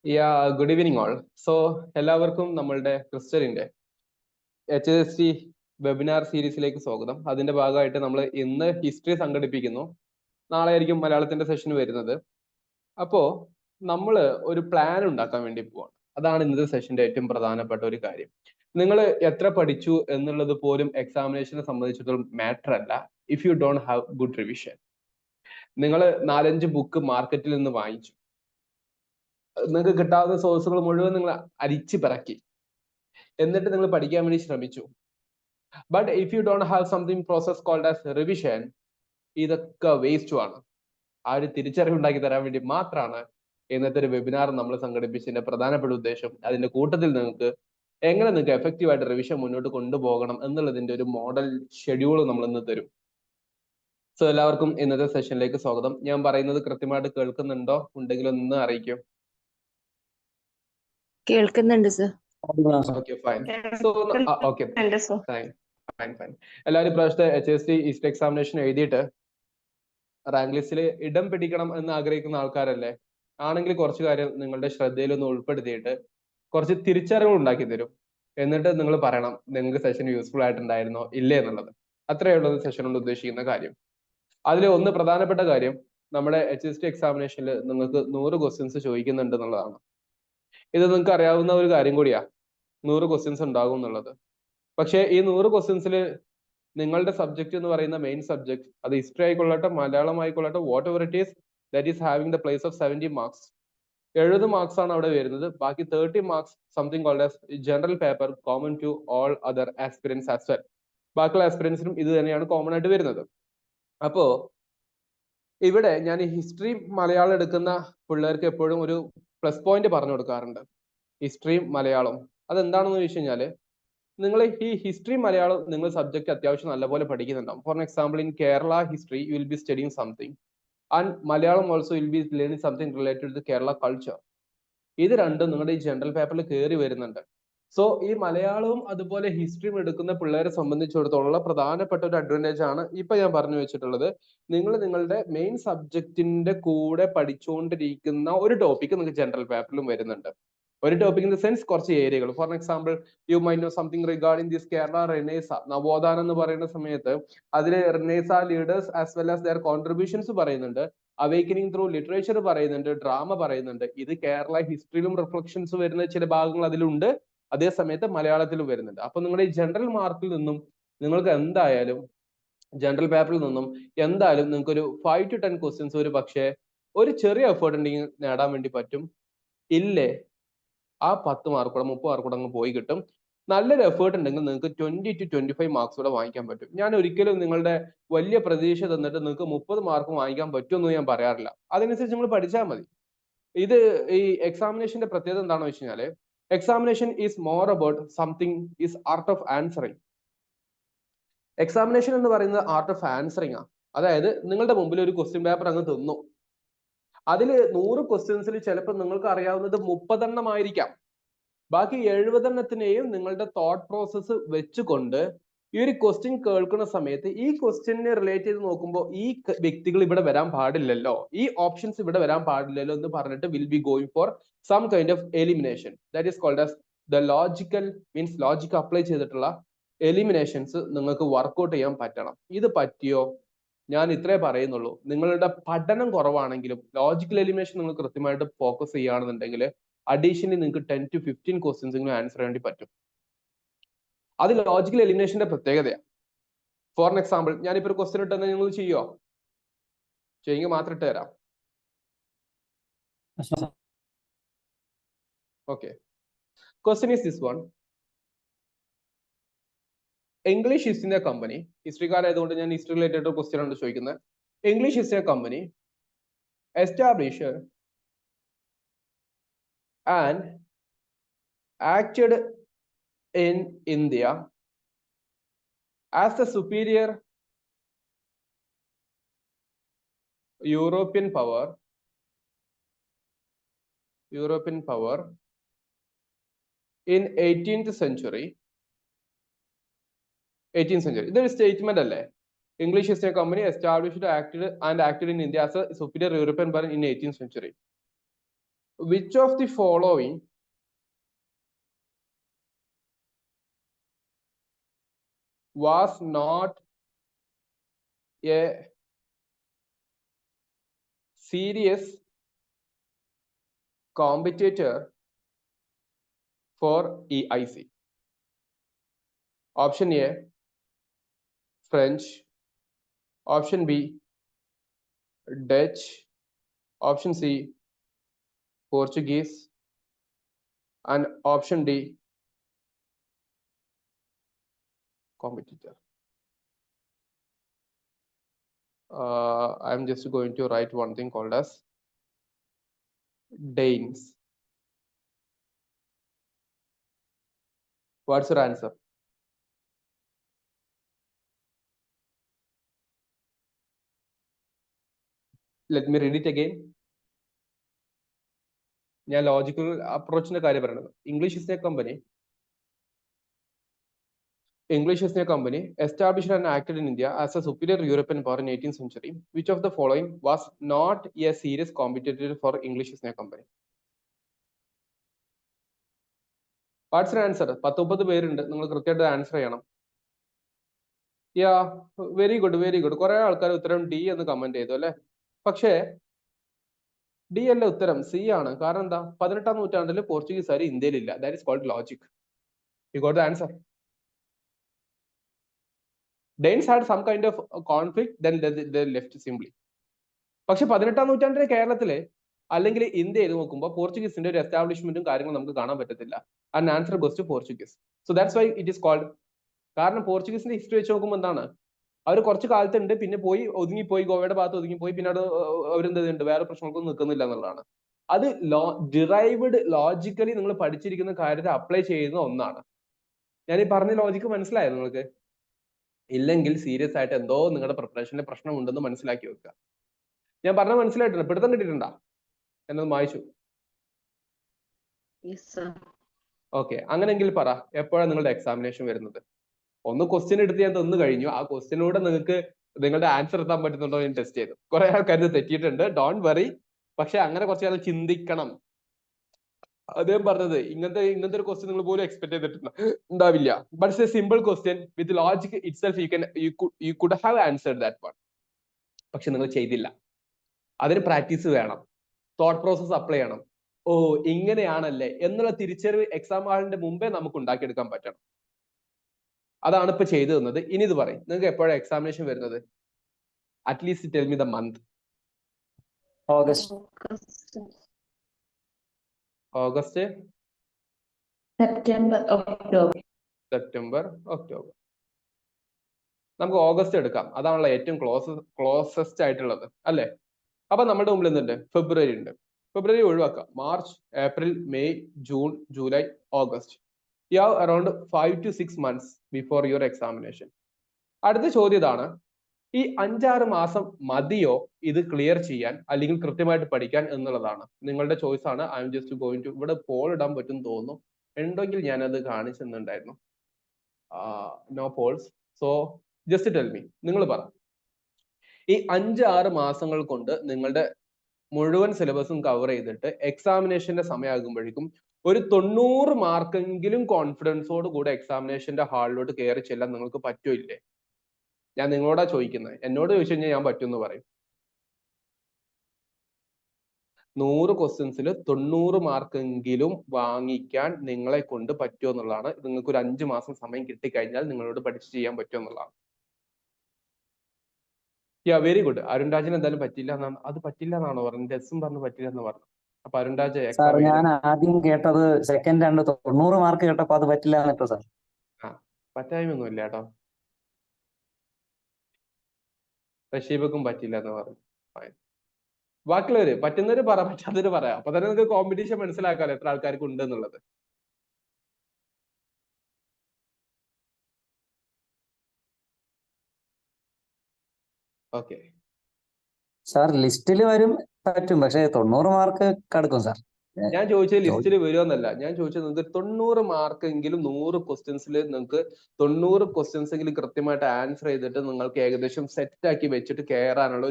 Good evening all. So എല്ലാവർക്കും നമ്മളുടെ ക്രിസ്റ്റലിന്റെ HST webinar സീരീസിലേക്ക് സ്വാഗതം. അതിന്റെ ഭാഗമായിട്ട് നമ്മൾ ഇന്ന് ഹിസ്റ്ററി സംഘടിപ്പിക്കുന്നു. നാളെ ആയിരിക്കും മലയാളത്തിന്റെ സെഷൻ വരുന്നത്. അപ്പോ നമ്മൾ ഒരു പ്ലാൻ ഉണ്ടാക്കാൻ വേണ്ടി പോവാണ്. അതാണ് ഇന്നത്തെ സെഷന്റെ ഏറ്റവും പ്രധാനപ്പെട്ട ഒരു കാര്യം. നിങ്ങൾ എത്ര പഠിച്ചു എന്നുള്ളത് പോലും എക്സാമിനേഷനെ സംബന്ധിച്ചിടത്തോളം മാറ്റർ അല്ല if you don't have good revision. നിങ്ങൾ 4-5 ബുക്ക് മാർക്കറ്റിൽ നിന്ന് വാങ്ങിച്ചു, നിങ്ങൾക്ക് കിട്ടാവുന്ന സോഴ്സുകൾ മുഴുവൻ നിങ്ങൾ അരിച്ചു പിറക്കി, എന്നിട്ട് നിങ്ങൾ പഠിക്കാൻ വേണ്ടി ശ്രമിച്ചു. But if you don't have something process called as revision, ഇതൊക്കെ വേസ്റ്റ് ആണ്. ആ ഒരു തിരിച്ചറിവുണ്ടാക്കി തരാൻ വേണ്ടി മാത്രമാണ് ഇന്നത്തെ ഒരു വെബിനാർ നമ്മൾ സംഘടിപ്പിച്ചതിന്റെ പ്രധാനപ്പെട്ട ഉദ്ദേശം. അതിന്റെ കൂട്ടത്തിൽ എങ്ങനെ നിങ്ങൾക്ക് എഫക്റ്റീവ് ആയിട്ട് റിവിഷൻ മുന്നോട്ട് കൊണ്ടുപോകണം എന്നുള്ളതിന്റെ ഒരു മോഡൽ ഷെഡ്യൂൾ നമ്മൾ ഇന്ന് തരും. സോ എല്ലാവർക്കും ഇന്നത്തെ സെഷനിലേക്ക് സ്വാഗതം. ഞാൻ പറയുന്നത് കൃത്യമായിട്ട് കേൾക്കുന്നുണ്ടോ? ഉണ്ടെങ്കിൽ ഒന്ന് അറിയിക്കും. കേൾക്കുന്നുണ്ട് sir. Okay, fine. So okay, fine. എല്ലാവരും പ്രാവശ്യത്തെ HST ഈസ്റ്റ് എക്സാമിനേഷൻ എഴുതിയിട്ട് റാങ്ക് ലിസ്റ്റിൽ ഇടം പിടിക്കണം എന്ന് ആഗ്രഹിക്കുന്ന ആൾക്കാരല്ലേ? ആണെങ്കിൽ കുറച്ച് കാര്യം നിങ്ങളുടെ ശ്രദ്ധയിൽ ഒന്ന് ഉൾപ്പെടുത്തിയിട്ട് കുറച്ച് തിരിച്ചറിവുകൾ ഉണ്ടാക്കി തരും. എന്നിട്ട് നിങ്ങൾ പറയണം നിങ്ങൾക്ക് സെഷൻ യൂസ്ഫുൾ ആയിട്ടുണ്ടായിരുന്നോ ഇല്ലേ എന്നുള്ളത്. അത്രയേ ഉള്ളത് സെഷൻ കൊണ്ട് ഉദ്ദേശിക്കുന്ന കാര്യം. അതിൽ ഒന്ന് പ്രധാനപ്പെട്ട കാര്യം, നമ്മുടെ HST എക്സാമിനേഷനിൽ നിങ്ങൾക്ക് 100 ക്വസ്റ്റ്യൻസ് ചോദിക്കുന്നുണ്ട് എന്നുള്ളതാണ്. ഇത് നിങ്ങൾക്ക് അറിയാവുന്ന ഒരു കാര്യം കൂടിയാ, 100 ക്വസ്റ്റ്യൻസ് ഉണ്ടാകും എന്നുള്ളത്. പക്ഷേ ഈ 100 ക്വസ്റ്റ്യൻസിൽ നിങ്ങളുടെ സബ്ജക്ട് എന്ന് പറയുന്ന മെയിൻ സബ്ജക്ട്, അത് ഹിസ്റ്ററി ആയിക്കൊള്ളട്ടെ, മലയാളം ആയിക്കൊള്ളട്ടെ, whatever it is, that is having the place of 70 marks. 70 marks ആണ് അവിടെ വരുന്നത്. ബാക്കി 30 മാർക്സ് something called as general paper, common to all other aspirants as well. ബാക്കിയുള്ള ആസ്പിരൻസിനും ഇത് തന്നെയാണ് കോമൺ ആയിട്ട് വരുന്നത്. അപ്പോ ഇവിടെ ഞാൻ ഈ ഹിസ്റ്ററി മലയാളം എടുക്കുന്ന പിള്ളേർക്ക് എപ്പോഴും ഒരു പ്ലസ് പോയിന്റ് പറഞ്ഞു കൊടുക്കാറുണ്ട്. ഹിസ്റ്ററിയും മലയാളം അതെന്താണെന്ന് ചോദിച്ചു കഴിഞ്ഞാൽ, നിങ്ങൾ ഈ ഹിസ്റ്ററി മലയാളം നിങ്ങൾ സബ്ജക്ട് അത്യാവശ്യം നല്ലപോലെ പഠിക്കുന്നുണ്ടാവും. For example, in Kerala history you will be studying something, and Malayalam also will be learning something related to Kerala culture. ഇത് രണ്ടും നിങ്ങളുടെ ഈ ജനറൽ പേപ്പറിൽ കയറി വരുന്നുണ്ട്. സോ ഈ മലയാളവും അതുപോലെ ഹിസ്റ്ററിയും എടുക്കുന്ന പിള്ളേരെ സംബന്ധിച്ചിടത്തോളം പ്രധാനപ്പെട്ട ഒരു അഡ്വാൻറ്റേജ് ആണ് ഇപ്പൊ ഞാൻ പറഞ്ഞു വെച്ചിട്ടുള്ളത്. നിങ്ങൾ നിങ്ങളുടെ മെയിൻ സബ്ജക്റ്റിന്റെ കൂടെ പഠിച്ചുകൊണ്ടിരിക്കുന്ന ഒരു ടോപ്പിക് നിങ്ങൾക്ക് ജനറൽ പേപ്പറിലും വരുന്നുണ്ട്. ഒരു ടോപ്പിക് ഇൻ ദ സെൻസ് കുറച്ച് ഏരിയകൾ. For example, you might know something regarding this Kerala renaissance, നവോത്ഥാനം എന്ന് പറയുന്ന സമയത്ത് അതിൽ renaissance leaders as well as their contributions പറയുന്നുണ്ട്, അവേക്കനിങ് ത്രൂ ലിറ്ററേച്ചർ പറയുന്നുണ്ട്, ഡ്രാമ പറയുന്നുണ്ട്. ഇത് കേരള ഹിസ്റ്ററിയിലും റിഫ്ലക്ഷൻസ് വരുന്ന ചില ഭാഗങ്ങൾ അതിലുണ്ട്, അതേ സമയത്ത് മലയാളത്തിലും വരുന്നുണ്ട്. അപ്പൊ നിങ്ങളുടെ ഈ ജനറൽ മാർക്കിൽ നിന്നും നിങ്ങൾക്ക് എന്തായാലും ജനറൽ പേപ്പറിൽ നിന്നും എന്തായാലും നിങ്ങൾക്ക് ഒരു 5 to 10 ക്വസ്റ്റ്യൻസ് ഒരു പക്ഷേ ഒരു ചെറിയ എഫേർട്ട് ഉണ്ടെങ്കിൽ നേടാൻ വേണ്ടി പറ്റും. ഇല്ലേ ആ 10 മാർക്ക് കൂടെ 30 മാർക്ക് കൂടെ അങ്ങ് പോയി കിട്ടും. നല്ലൊരു എഫേർട്ട് ഉണ്ടെങ്കിൽ നിങ്ങൾക്ക് 20 to 25 മാർക്സ് കൂടെ വാങ്ങിക്കാൻ പറ്റും. ഞാൻ ഒരിക്കലും നിങ്ങളുടെ വലിയ പ്രതീക്ഷ തന്നിട്ട് നിങ്ങൾക്ക് 30 മാർക്ക് വാങ്ങിക്കാൻ പറ്റുമെന്ന് ഞാൻ പറയാറില്ല. അതിനനുസരിച്ച് നിങ്ങൾ പഠിച്ചാൽ മതി. ഇത് ഈ എക്സാമിനേഷന്റെ പ്രത്യേകത എന്താണെന്ന് വെച്ച് കഴിഞ്ഞാൽ, examination is more about something is art of answering. Examination എന്ന് പറയുന്നത് ആർട്ട് ഓഫ് ആൻസറിങ് ആണ്. അതായത് നിങ്ങളുടെ മുമ്പിൽ ഒരു ക്വസ്റ്റ്യൻ പേപ്പർ അങ്ങ് തന്നു, അതിൽ 100 ക്വസ്റ്റ്യൻസിൽ ചിലപ്പോൾ നിങ്ങൾക്ക് അറിയാവുന്നത് 30 എണ്ണമായിരിക്കാം. ബാക്കി 70 എണ്ണത്തിനെയും നിങ്ങളുടെ തോട്ട് പ്രോസസ്സ് വെച്ചുകൊണ്ട് ഈ ഒരു ക്വസ്റ്റ്യൻ കേൾക്കുന്ന സമയത്ത് ഈ ക്വസ്റ്റ്യനെ റിലേറ്റ് ചെയ്ത് നോക്കുമ്പോൾ ഈ വ്യക്തികൾ ഇവിടെ വരാൻ പാടില്ലല്ലോ, ഈ ഓപ്ഷൻസ് ഇവിടെ വരാൻ പാടില്ലല്ലോ എന്ന് പറഞ്ഞിട്ട് will be going for some kind of elimination. That is called as the logical means logic apply ചെയ്തിട്ടുള്ള എലിമിനേഷൻസ് നിങ്ങൾക്ക് വർക്ക്ഔട്ട് ചെയ്യാൻ പറ്റണം. ഇത് പറ്റിയോ? ഞാൻ ഇത്രേ പറയുന്നുള്ളൂ. നിങ്ങളുടെ പഠനം കുറവാണെങ്കിലും ലോജിക്കൽ എലിമിനേഷൻ നിങ്ങൾ കൃത്യമായിട്ട് ഫോക്കസ് ചെയ്യുകയാണെന്നുണ്ടെങ്കിൽ അഡീഷണലി നിങ്ങൾക്ക് 10 to 15 ക്വസ്റ്റ്യൻസ് ആൻസർ ചെയ്യാൻ വേണ്ടി പറ്റും. അത് ലോജിക്കൽ എലിമിനേഷന്റെ പ്രത്യേകതയാണ്. ഫോർ എക്സാമ്പിൾ, ഞാനിപ്പോ ഒരു ക്വസ്റ്റ്യൻ ഇട്ടെന്ന് നിങ്ങൾ ചെയ്യോ? ചെയ്യുമെങ്കിൽ മാത്രം ഇട്ട് തരാം. Okay, question is this one. English East India Company, ഹിസ്റ്ററിക്കാരായതുകൊണ്ട് ഞാൻ ഹിസ്റ്ററി റിലേറ്റഡ് ക്വസ്റ്റ്യൻ ആണ് ചോദിക്കുന്നത്. English East India Company established and acted in India as the superior European power in 18th century. ഇതൊരു സ്റ്റേറ്റ്മെന്റ് അല്ലേ? English East India Company established, acted in India as a superior European power in 18th century. which of the following was not a serious competitor for EIC? Option A, French. Option B, Dutch. Option C, Portuguese. And option D, competitor. I'm just going to write one thing called as Danes. What's your answer? Let me read it again. ഞാൻ logical അപ്രോച്ചിന്റെ കാര്യം പറയുന്നത്. English is a company established and acted in India as a superior European power in 18th century. Which of the following was not a serious competitor for English East India Company? What's your answer? 19 പേരുണ്ട്, നിങ്ങൾ കൃത്യമായിട്ട് answer ചെയ്യണം. യാ, very good, very good. കുറെ ആൾക്കാർ ഉത്തരം D എന്ന് comment ചെയ്തു അല്ലെ. പക്ഷേ ഡി അല്ല ഉത്തരം, സി ആണ്. കാരണം എന്താ? 18ാം നൂറ്റാണ്ടിൽ പോർച്ചുഗീസുകാർ ഇന്ത്യയിലില്ല. That is called logic. You got the answer. Danes had some kind of conflict, then they left simply. പക്ഷെ 18ാം നൂറ്റാണ്ടിലെ കേരളത്തിലെ അല്ലെങ്കിൽ ഇന്ത്യയിൽ നോക്കുമ്പോൾ പോർച്ചുഗീസിന്റെ ഒരു എസ്റ്റാബ്ലിഷ്മെന്റും കാര്യങ്ങളും നമുക്ക് കാണാൻ പറ്റത്തില്ല. And answer goes to Portuguese. So that's why it is called. കാരണം പോർച്ചുഗീസിന്റെ ഹിസ്റ്ററി വെച്ച് നോക്കുമ്പോൾ എന്താണ്, അവർ കുറച്ച് കാലത്തുണ്ട്, പിന്നെ പോയി ഒതുങ്ങിപ്പോയി, ഗോവയുടെ ഭാഗത്ത് ഒതുങ്ങിപ്പോയി, പിന്നെ അത് അവരെന്തുണ്ട് വേറെ പ്രശ്നങ്ങൾക്കൊന്നും നിൽക്കുന്നില്ല എന്നുള്ളതാണ്. അത് ഡിറൈവ്ഡ് ലോജിക്കലി നിങ്ങൾ പഠിച്ചിരിക്കുന്ന കാര്യത്തെ അപ്ലൈ ചെയ്യുന്ന ഒന്നാണ്. ഞാൻ ഈ പറഞ്ഞ ലോജിക്ക് മനസ്സിലായോ നിങ്ങൾക്ക്? ഇല്ലെങ്കിൽ സീരിയസ് ആയിട്ട് എന്തോ നിങ്ങളുടെ പ്രിപ്പറേഷനിലെ പ്രശ്നം ഉണ്ടെന്ന് മനസ്സിലാക്കി വെക്കുക. ഞാൻ പറഞ്ഞ മനസ്സിലായിട്ടുണ്ട്? പിടുത്തം കിട്ടിയിട്ടുണ്ടോ? എന്നൊന്ന് വായിച്ചു. ഓക്കെ, അങ്ങനെങ്കിൽ പറ, എപ്പോഴാണ് നിങ്ങളുടെ എക്സാമിനേഷൻ വരുന്നത്? ഒന്ന് ക്വസ്റ്റ്യൻ എടുത്ത് ഞാൻ തന്നു കഴിഞ്ഞു. ആ ക്വസ്റ്റ്യനോട് നിങ്ങൾക്ക് നിങ്ങളുടെ ആൻസർ എത്താൻ പറ്റുന്നുണ്ടോ എന്ന് ടെസ്റ്റ് ചെയ്തു. കുറെ ആൾക്കാർ തെറ്റിയിട്ടുണ്ട്, ഡോണ്ട് വറി. പക്ഷെ അങ്ങനെ കുറച്ച് ആൾ ചിന്തിക്കണം. അദ്ദേഹം പറഞ്ഞത് ഇങ്ങനത്തെ ഒരു ക്വസ്റ്റ്യൻ നിങ്ങൾ പോലും എക്സ്പെക്ട് ചെയ്തിട്ടുണ്ടാവില്ല. But it's a simple question with logic itself you could have answered that one. പക്ഷെ നിങ്ങൾ ചെയ്തില്ല. അതിന് പ്രാക്ടീസ് വേണം, തോട്ട് പ്രോസസ് അപ്ലൈ ചെയ്യണം. ഓ ഇങ്ങനെയാണല്ലേ എന്നുള്ള തിരിച്ചറിവ് എക്സാം ഹാളിന്റെ മുമ്പേ നമുക്ക് ഉണ്ടാക്കിയെടുക്കാൻ പറ്റണം. അതാണ് ഇപ്പൊ ചെയ്തു തന്നത്. ഇനി ഇത് പറയും, നിങ്ങൾക്ക് എപ്പോഴാണ് എക്സാമിനേഷൻ വരുന്നത്? At least tell me the month. August, September, October. നമുക്ക് ഓഗസ്റ്റ് എടുക്കാം, അതാണല്ലോ ഏറ്റവും ക്ലോസസ്റ്റ് ആയിട്ടുള്ളത് അല്ലേ. അപ്പൊ നമ്മുടെ മുമ്പിൽ എന്തുണ്ട്? ഫെബ്രുവരി ഉണ്ട്. ഫെബ്രുവരി ഒഴിവാക്കാം. March, April, May, June, July, August. You have around 5 to 6 months before your examination. അടുത്ത ചോദ്യം ഇതാണ്, ഈ 5-6 മാസം മതിയോ ഇത് ക്ലിയർ ചെയ്യാൻ അല്ലെങ്കിൽ കൃത്യമായിട്ട് പഠിക്കാൻ എന്നുള്ളതാണ്. നിങ്ങളുടെ ചോയ്സ് ആണ്. I M just going to, ഇവിടെ പോൾ ഇടാൻ പറ്റും തോന്നുന്നു, ഉണ്ടെങ്കിൽ ഞാനത് കാണിച്ചെന്നുണ്ടായിരുന്നു. No polls. So just tell me, നിങ്ങൾ പറ, ഈ 5-6 മാസങ്ങൾ കൊണ്ട് നിങ്ങളുടെ മുഴുവൻ സിലബസും കവർ ചെയ്തിട്ട് എക്സാമിനേഷന്റെ സമയമാകുമ്പോഴേക്കും ഒരു 90 മാർക്കെങ്കിലും കോൺഫിഡൻസോട് കൂടെ എക്സാമിനേഷന്റെ ഹാളിലോട്ട് കയറി ചെല്ലാൻ നിങ്ങൾക്ക് പറ്റൂല്ലേ? ഞാൻ നിങ്ങളോടാ ചോദിക്കുന്നത്. എന്നോട് ചോദിച്ചു കഴിഞ്ഞാൽ ഞാൻ പറ്റുമെന്ന് പറയും. 100 ക്വസ്റ്റ്യൻസിൽ 90 മാർക്കെങ്കിലും വാങ്ങിക്കാൻ നിങ്ങളെ കൊണ്ട് പറ്റുമോ എന്നുള്ളതാണ്. നിങ്ങൾക്ക് ഒരു 5 മാസം സമയം കിട്ടിക്കഴിഞ്ഞാൽ നിങ്ങളോട് പഠിച്ച് ചെയ്യാൻ പറ്റുമോ എന്നുള്ളതാണ്. യാ, വെരി ഗുഡ്. അരുൺ രാജിന് എന്തായാലും പറ്റില്ല എന്നാണ്. അത് പറ്റില്ല എന്നാണോ പറഞ്ഞത്? എസും പറഞ്ഞു പറ്റില്ല എന്ന് പറഞ്ഞു. അപ്പൊ അരുൺ രാജ് സാർ, ഞാൻ ആദ്യം കേട്ടത് സെക്കൻഡ് 90 മാർക്ക് കേട്ടപ്പോ അത് പറ്റില്ല എന്നിട്ടോ സാർ. പറ്റായ്മയൊന്നുമില്ല കേട്ടോ. റഷീബക്കും പറ്റില്ല എന്ന് പറഞ്ഞു. ബാക്കിയുള്ളവര് പറ്റുന്നവര് പറ, പറ്റാത്തവര് പറയാം. അപ്പൊ തന്നെ നിങ്ങൾക്ക് കോമ്പറ്റീഷൻ മനസ്സിലാക്കാലോ എത്ര ആൾക്കാർക്ക് ഉണ്ട് എന്നുള്ളത്. ഓക്കെ സാർ, ലിസ്റ്റിൽ വരും, പറ്റും. പക്ഷെ 90 മാർക്ക് കടക്കും സാർ. ഞാൻ ചോദിച്ചത് ലിസ്റ്റിൽ വരുമെന്നല്ല, ഞാൻ ചോദിച്ചത് നിങ്ങൾക്ക് 90 മാർക്കെങ്കിലും 100 ക്വസ്റ്റ്യൻസിൽ നിങ്ങൾക്ക് 90 ക്വസ്റ്റ്യൻസ് എങ്കിലും കൃത്യമായിട്ട് ആൻസർ ചെയ്തിട്ട് നിങ്ങൾക്ക് ഏകദേശം സെറ്റ് ആക്കി വെച്ചിട്ട് കയറാനുള്ള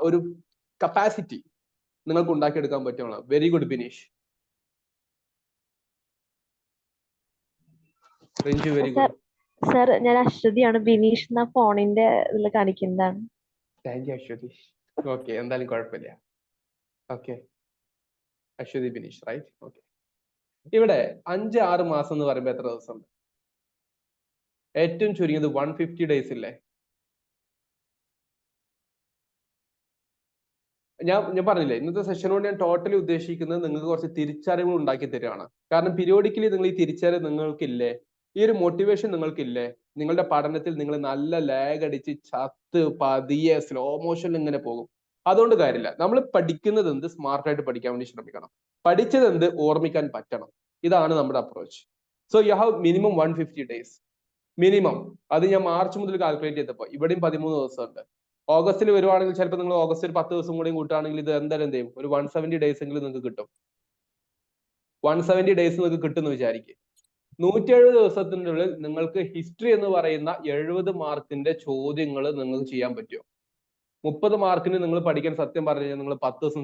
ഒരു കപ്പാസിറ്റി നിങ്ങൾക്ക് ഉണ്ടാക്കിയെടുക്കാൻ പറ്റുമോ? Very good Bineesh. Rinchu very good. Sir ഞാൻ അശ്വതിയാണ്. ബിനീഷ് എന്ന ഫോണിന്റെ ഇതിൽ കാണിക്കുന്നതാണ്. Thank you Aswathy. ഓക്കെ, എന്തായാലും കുഴപ്പമില്ല. Okay, Aswathy Bineesh right. Okay, ഇവിടെ 5-6 മാസം എന്ന് പറയുമ്പോൾ എത്ര ദിവസം? ഏറ്റവും ചുരുങ്ങിയത് 150 ഡേയ്സ് ഇല്ലേ? ഞാൻ പറഞ്ഞില്ലേ, ഇന്നത്തെ സെഷനോട് ഞാൻ ടോട്ടലി ഉദ്ദേശിക്കുന്നത് നിങ്ങൾക്ക് കുറച്ച് തിരിച്ചറിവുകൾ ഉണ്ടാക്കി തരികയാണ്. കാരണം പീരിയോഡിക്കലി നിങ്ങൾ ഈ തിരിച്ചറിവ് നിങ്ങൾക്കില്ലേ, ഈ ഒരു മോട്ടിവേഷൻ നിങ്ങൾക്കില്ലേ, നിങ്ങളുടെ പഠനത്തിൽ നിങ്ങൾ നല്ല ലാഗ് അടിച്ച് ചത്ത് പതിയെ സ്ലോ മോഷനിൽ ഇങ്ങനെ പോകും. അതുകൊണ്ട് കാര്യമില്ല. നമ്മൾ പഠിക്കുന്നത് എന്ത് സ്മാർട്ടായിട്ട് പഠിക്കാൻ വേണ്ടി ശ്രമിക്കണം. പഠിച്ചത് എന്ത് ഓർമ്മിക്കാൻ പറ്റണം. ഇതാണ് നമ്മുടെ approach. So you have minimum 150 days minimum. അത് ഞാൻ മാർച്ച് മുതൽ കാൽക്കുലേറ്റ് ചെയ്തപ്പോൾ ഇവിടെയും 13 ദിവസമുണ്ട്. ഓഗസ്റ്റിൽ വരുവാണെങ്കിൽ ചിലപ്പോൾ നിങ്ങൾ ഓഗസ്റ്റിൽ 10 ദിവസം കൂടി കൂട്ടുകയാണെങ്കിൽ ഇത് എന്തായാലും എന്ത് ചെയ്യും, ഒരു 170 ഡേയ്സ് എങ്കിലും നിങ്ങൾക്ക് കിട്ടും. 170 ഡേയ്സ് നിങ്ങൾക്ക് കിട്ടുമെന്ന് വിചാരിക്കും. 170 ദിവസത്തിനുള്ളിൽ നിങ്ങൾക്ക് ഹിസ്റ്ററി എന്ന് പറയുന്ന 70 മാർക്കിന്റെ ചോദ്യങ്ങൾ നിങ്ങൾക്ക് ചെയ്യാൻ പറ്റുമോ? 30 മാർക്കിന് നിങ്ങൾ പഠിക്കാൻ സത്യം പറഞ്ഞു കഴിഞ്ഞാൽ നിങ്ങൾ 10 ദിവസം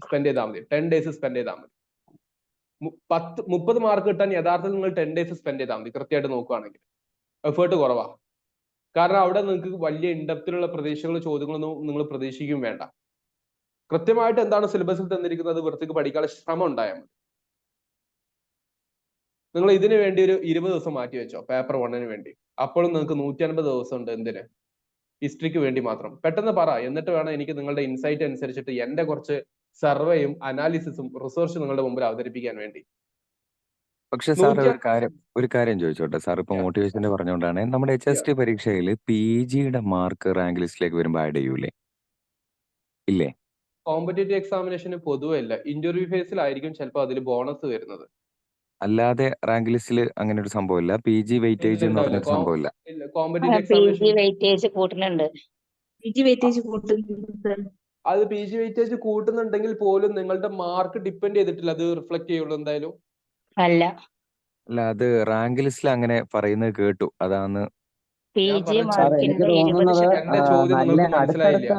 സ്പെൻഡ് ചെയ്താൽ മതി, 10 ഡേയ്സ് സ്പെൻഡ് ചെയ്താൽ മതി. 30 മാർക്ക് കിട്ടാൻ യഥാർത്ഥത്തിൽ നിങ്ങൾ 10 ഡേയ്സ് സ്പെൻഡ് ചെയ്താൽ മതി. കൃത്യമായിട്ട് നോക്കുകയാണെങ്കിൽ എഫേർട്ട് കുറവാ. കാരണം അവിടെ നിങ്ങൾക്ക് വലിയ ഇൻഡെപ്തിലുള്ള പ്രതീക്ഷകളോ ചോദ്യങ്ങളൊന്നും നിങ്ങൾ പ്രതീക്ഷിക്കും വേണ്ട. കൃത്യമായിട്ട് എന്താണ് സിലബസിൽ തന്നിരിക്കുന്നത് വൃത്തിക്ക് പഠിക്കാനുള്ള ശ്രമം ഉണ്ടായാൽ മതി. നിങ്ങൾ ഇതിനു വേണ്ടി ഒരു 20 ദിവസം മാറ്റി വെച്ചോ പേപ്പർ 1 വേണ്ടി. അപ്പോഴും നിങ്ങൾക്ക് 150 ദിവസം ഉണ്ട്. എന്തിന്? ഹിസ്റ്ററിക്ക് വേണ്ടി മാത്രം. പെട്ടെന്ന് പറ, എന്നിട്ട് വേണം എനിക്ക് നിങ്ങളുടെ ഇൻസൈറ്റ് അനുസരിച്ചിട്ട് എന്റെ കുറച്ച് സർവേയും അനാലിസിസും റിസർച്ചും നിങ്ങളുടെ മുമ്പിൽ അവതരിപ്പിക്കാൻ വേണ്ടി. പക്ഷെ സാർ ഒരു കാര്യം ചോദിച്ചോട്ടെ സാർ, ഇപ്പൊ മോട്ടിവേഷന്റെ പറഞ്ഞുകൊണ്ടാണ് നമ്മുടെ HST പരീക്ഷയിൽ PGയുടെ മാർക്ക് റാങ്ക് ലിസ്റ്റിലേക്ക് വരുമ്പോൾ ആഡ് ചെയ്യൂലേ? ഇല്ലേ? കോമ്പറ്റേറ്റീവ് എക്സാമിനേഷന് പൊതുവെ ഇല്ല, ഇന്റർവ്യൂ ഫേസിലായിരിക്കും ചിലപ്പോൾ അതിൽ ബോണസ് വരുന്നത്. അല്ലാതെ റാങ്ക് ലിസ്റ്റിൽ അങ്ങനെ ഒരു സംഭവം ഇല്ല. PG വെയിറ്റേജ് എന്ന് പറഞ്ഞ സംഭവം ഇല്ല. കോമ്പറ്റേറ്റീവ് എക്സാമിനേഷൻ വെയിറ്റേജ് കൂട്ടുന്നുണ്ട്. അത് PG വെയിറ്റേജ് കൂട്ടുന്നുണ്ടെങ്കിൽ പോലും നിങ്ങളുടെ മാർക്ക് ഡിപ്പെൻഡ് ചെയ്തിട്ടില്ല അത് റിഫ്ലക്ട് ചെയ്യുള്ളൂ എന്തായാലും. അല്ല, അത് റാങ്ക് ലിസ്റ്റിൽ അങ്ങനെ പറയുന്നത് കേട്ടു. അതാണ് എനിക്ക് തോന്നുന്നത് നല്ല അടുത്തടുത്ത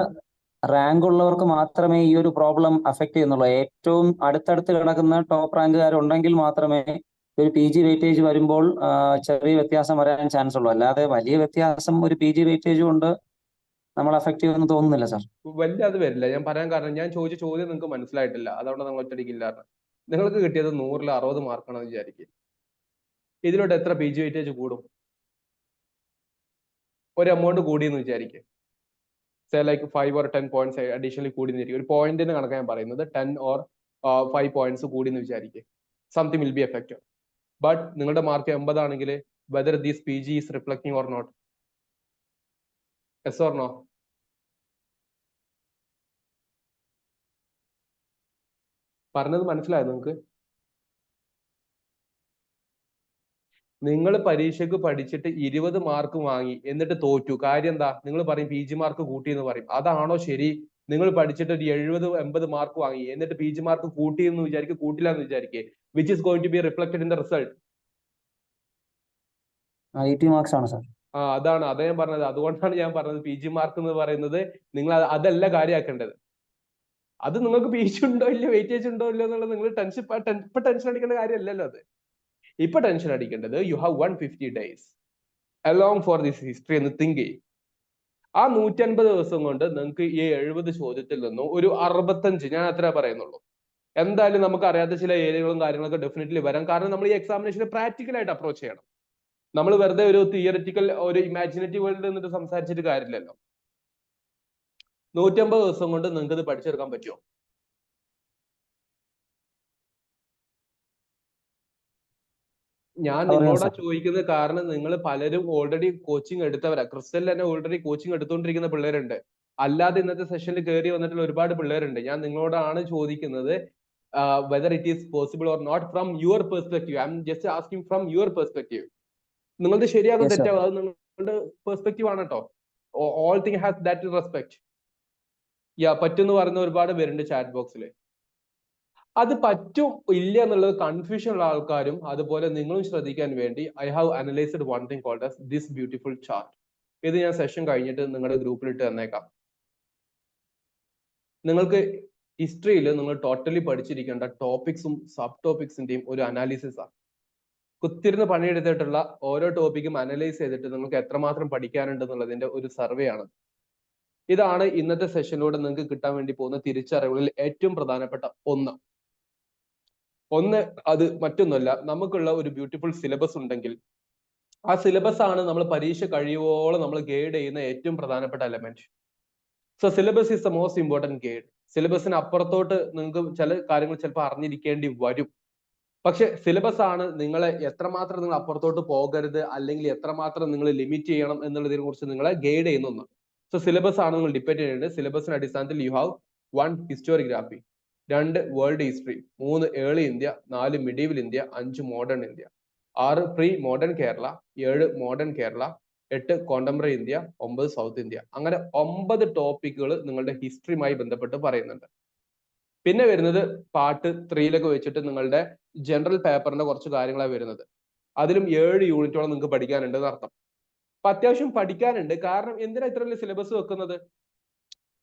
റാങ്ക് ഉള്ളവർക്ക് മാത്രമേ ഈ ഒരു പ്രോബ്ലം അഫക്ട് ചെയ്യുന്നുള്ളൂ. ഏറ്റവും അടുത്തടുത്ത് കിടക്കുന്ന ടോപ്പ് റാങ്കുകാരുണ്ടെങ്കിൽ മാത്രമേ ഒരു PG വെയിറ്റേജ് വരുമ്പോൾ ചെറിയ വ്യത്യാസം വരാൻ ചാൻസ് ഉള്ളൂ. അല്ലാതെ വലിയ വ്യത്യാസം ഒരു PG വെയിറ്റേജ് കൊണ്ട് നമ്മൾ അഫക്ട് ചെയ്യുമെന്ന് തോന്നുന്നില്ല സാർ. വലിയ അത് വരില്ല. ഞാൻ പറയാൻ കാരണം ഞാൻ ചോദിച്ച ചോദ്യം നിങ്ങൾക്ക് മനസ്സിലായിട്ടില്ല, അതുകൊണ്ട് നിങ്ങൾ ഒറ്റടിക്കില്ലായിരുന്നു. നിങ്ങൾക്ക് കിട്ടിയത് 100-ൽ 60 മാർക്കാണെന്ന് വിചാരിക്കും. ഇതിലോട്ട് എത്ര PG വെയിറ്റേജ് കൂടും? ഒരു എമൗണ്ട് കൂടിയെന്ന് വിചാരിക്കും, say like 5 or 10 points additionally കൂടി എന്നിരിക്കും. ഒരു പോയിന്റിന് കണക്കാണ് ഞാൻ പറയുന്നത്. 10 or 5 പോയിന്റ്സ് കൂടി എന്ന് വിചാരിക്കും. Something will be affected. But നിങ്ങളുടെ മാർക്ക് 80 ആണെങ്കിൽ whether these PG is reflecting or not? Yes or no? പറഞ്ഞത് മനസ്സിലായോ നിങ്ങൾക്ക്? നിങ്ങൾ പരീക്ഷയ്ക്ക് പഠിച്ചിട്ട് 20 മാർക്ക് വാങ്ങി എന്നിട്ട് തോറ്റു, കാര്യം എന്താ? നിങ്ങൾ പറയും PG മാർക്ക് കൂട്ടി എന്ന് പറയും. അതാണോ ശരി? നിങ്ങൾ പഠിച്ചിട്ട് ഒരു 70-80 മാർക്ക് വാങ്ങി എന്നിട്ട് PG മാർക്ക് കൂട്ടി എന്ന് വിചാരിക്കുക, കൂട്ടില്ല എന്ന് വിചാരിക്കുക, which is going to be reflected in the result? 80 marks ആണ് സാർ. അതാണ് അതേ ഞാൻ പറഞ്ഞത്. അതുകൊണ്ടാണ് ഞാൻ പറഞ്ഞത് PG മാർക്ക് എന്ന് പറയുന്നത് നിങ്ങൾ അതല്ല കാര്യമാക്കേണ്ടത്. അത് നിങ്ങൾക്ക് PG ഉണ്ടോ ഇല്ല, വെയിറ്റേജ് ഉണ്ടോ ഇല്ല എന്നുള്ളത് നിങ്ങൾ ടെൻഷൻ അടിക്കേണ്ട കാര്യമല്ലല്ലോ. അത് ഇപ്പൊ ടെൻഷൻ അടിക്കേണ്ടത് you have 150 days along for this history എന്ന് തിങ്ക് ചെയ്യും. ആ 150 ദിവസം കൊണ്ട് നിങ്ങൾക്ക് ഈ 70 ചോദ്യത്തിൽ നിന്നും ഒരു 65, ഞാൻ അത്ര പറയുന്നുള്ളൂ. എന്തായാലും നമുക്ക് അറിയാത്ത ചില ഏരിയകളും കാര്യങ്ങളൊക്കെ ഡെഫിനറ്റ്ലി വരാം. കാരണം നമ്മൾ ഈ എക്സാമിനേഷനെ പ്രാക്ടിക്കലായിട്ട് അപ്രോച്ച് ചെയ്യണം. നമ്മൾ വെറുതെ ഒരു തിയററ്റിക്കൽ ഒരു ഇമാജിനേറ്റീവ് വേൾഡിൽ നിന്നിട്ട് സംസാരിച്ചിട്ട് കാര്യമില്ലല്ലോ. 150 ദിവസം കൊണ്ട് നിങ്ങൾക്ക് ഇത് പഠിച്ചെടുക്കാൻ പറ്റുമോ? ഞാൻ നിങ്ങളോടാ ചോദിക്കുന്നത്. കാരണം നിങ്ങൾ പലരും ഓൾറെഡി കോച്ചിങ് എടുത്തവരാ. ക്രിസ്റ്റൽ തന്നെ ഓൾറെഡി കോച്ചിങ് എടുത്തുകൊണ്ടിരിക്കുന്ന പിള്ളേരുണ്ട്. അല്ലാതെ ഇന്നത്തെ സെഷനിൽ കയറി വന്നിട്ടുള്ള ഒരുപാട് പിള്ളേരുണ്ട്. ഞാൻ നിങ്ങളോടാണ് ചോദിക്കുന്നത് whether it is possible or not from your perspective. I M just asking from your perspective. നിങ്ങളുടെ ശരിയാകും തെറ്റാവും അത് നിങ്ങളുടെ പെർസ്പെക്റ്റീവ് ആണ് കേട്ടോ. All thing has that respect. പറ്റുമെന്ന് പറയുന്ന ഒരുപാട് പേരുണ്ട് ചാറ്റ് ബോക്സിൽ. അത് പറ്റും ഇല്ല എന്നുള്ളത് കൺഫ്യൂഷൻ ഉള്ള ആൾക്കാരും അതുപോലെ നിങ്ങളും ശ്രദ്ധിക്കാൻ വേണ്ടി I have analysed one thing called as this beautiful chart. ഇത് ഞാൻ സെഷൻ കഴിഞ്ഞിട്ട് നിങ്ങളുടെ ഗ്രൂപ്പിൽ ഇട്ട് തന്നേക്കാം. നിങ്ങൾക്ക് ഹിസ്റ്ററിയിൽ നിങ്ങൾ ടോട്ടലി പഠിച്ചിരിക്കേണ്ട ടോപ്പിക്സും സബ് ടോപ്പിക്സിന്റെയും ഒരു അനാലിസിസ് ആണ്. കുത്തിരുന്ന് പണിയെടുത്തിട്ടുള്ള ഓരോ ടോപ്പിക്കും അനലൈസ് ചെയ്തിട്ട് നിങ്ങൾക്ക് എത്രമാത്രം പഠിക്കാനുണ്ട് എന്നുള്ളതിന്റെ ഒരു സർവേ ആണ്. ഇതാണ് ഇന്നത്തെ സെഷനിലൂടെ നിങ്ങൾക്ക് കിട്ടാൻ വേണ്ടി പോകുന്ന തിരിച്ചറിവുകളിൽ ഏറ്റവും പ്രധാനപ്പെട്ട ഒന്ന്. അത് മറ്റൊന്നുമല്ല, നമുക്കുള്ള ഒരു ബ്യൂട്ടിഫുൾ സിലബസ് ഉണ്ടെങ്കിൽ ആ സിലബസ് ആണ് നമ്മൾ പരീക്ഷ കഴിയുവോളം നമ്മൾ ഗൈഡ് ചെയ്യുന്ന ഏറ്റവും പ്രധാനപ്പെട്ട element. So syllabus is the most important guide. സിലബസിന് അപ്പുറത്തോട്ട് നിങ്ങൾക്ക് ചില കാര്യങ്ങൾ ചിലപ്പോൾ അറിഞ്ഞിരിക്കേണ്ടി വരും. പക്ഷെ സിലബസ് ആണ് നിങ്ങളെ എത്രമാത്രം നിങ്ങൾ അപ്പുറത്തോട്ട് പോകരുത്, അല്ലെങ്കിൽ എത്രമാത്രം നിങ്ങൾ ലിമിറ്റ് ചെയ്യണം എന്നുള്ളതിനെ കുറിച്ച് നിങ്ങളെ ഗൈഡ് ചെയ്യുന്ന ഒന്ന്. സോ സിലബസ് ആണ് നിങ്ങൾ ഡിപ്പെൻഡ് ചെയ്യേണ്ടത്. സിലബസിന്റെ അടിസ്ഥാനത്തിൽ you have 1 historiography, 2 world history, 3 early India, 4 medieval India, 5 modern India, 6 pre modern Kerala, 7 modern Kerala, 8 contemporary India, 9 south India. അങ്ങനെ 9 ടോപ്പിക്കുകൾ നിങ്ങളുടെ ഹിസ്റ്ററിയുമായി ബന്ധപ്പെട്ട് പറയുന്നുണ്ട്. പിന്നെ വരുന്നത് പാർട്ട് 3 വെച്ചിട്ട് നിങ്ങളുടെ ജനറൽ പേപ്പറിന്റെ കുറച്ച് കാര്യങ്ങളാണ് വരുന്നത്. അതിലും 7 യൂണിറ്റോളം നിങ്ങൾക്ക് പഠിക്കാനുണ്ട് എന്നർത്ഥം. അപ്പൊ അത്യാവശ്യം പഠിക്കാനുണ്ട്. കാരണം എന്തിനാ ഇത്ര വലിയ സിലബസ് വെക്കുന്നത്?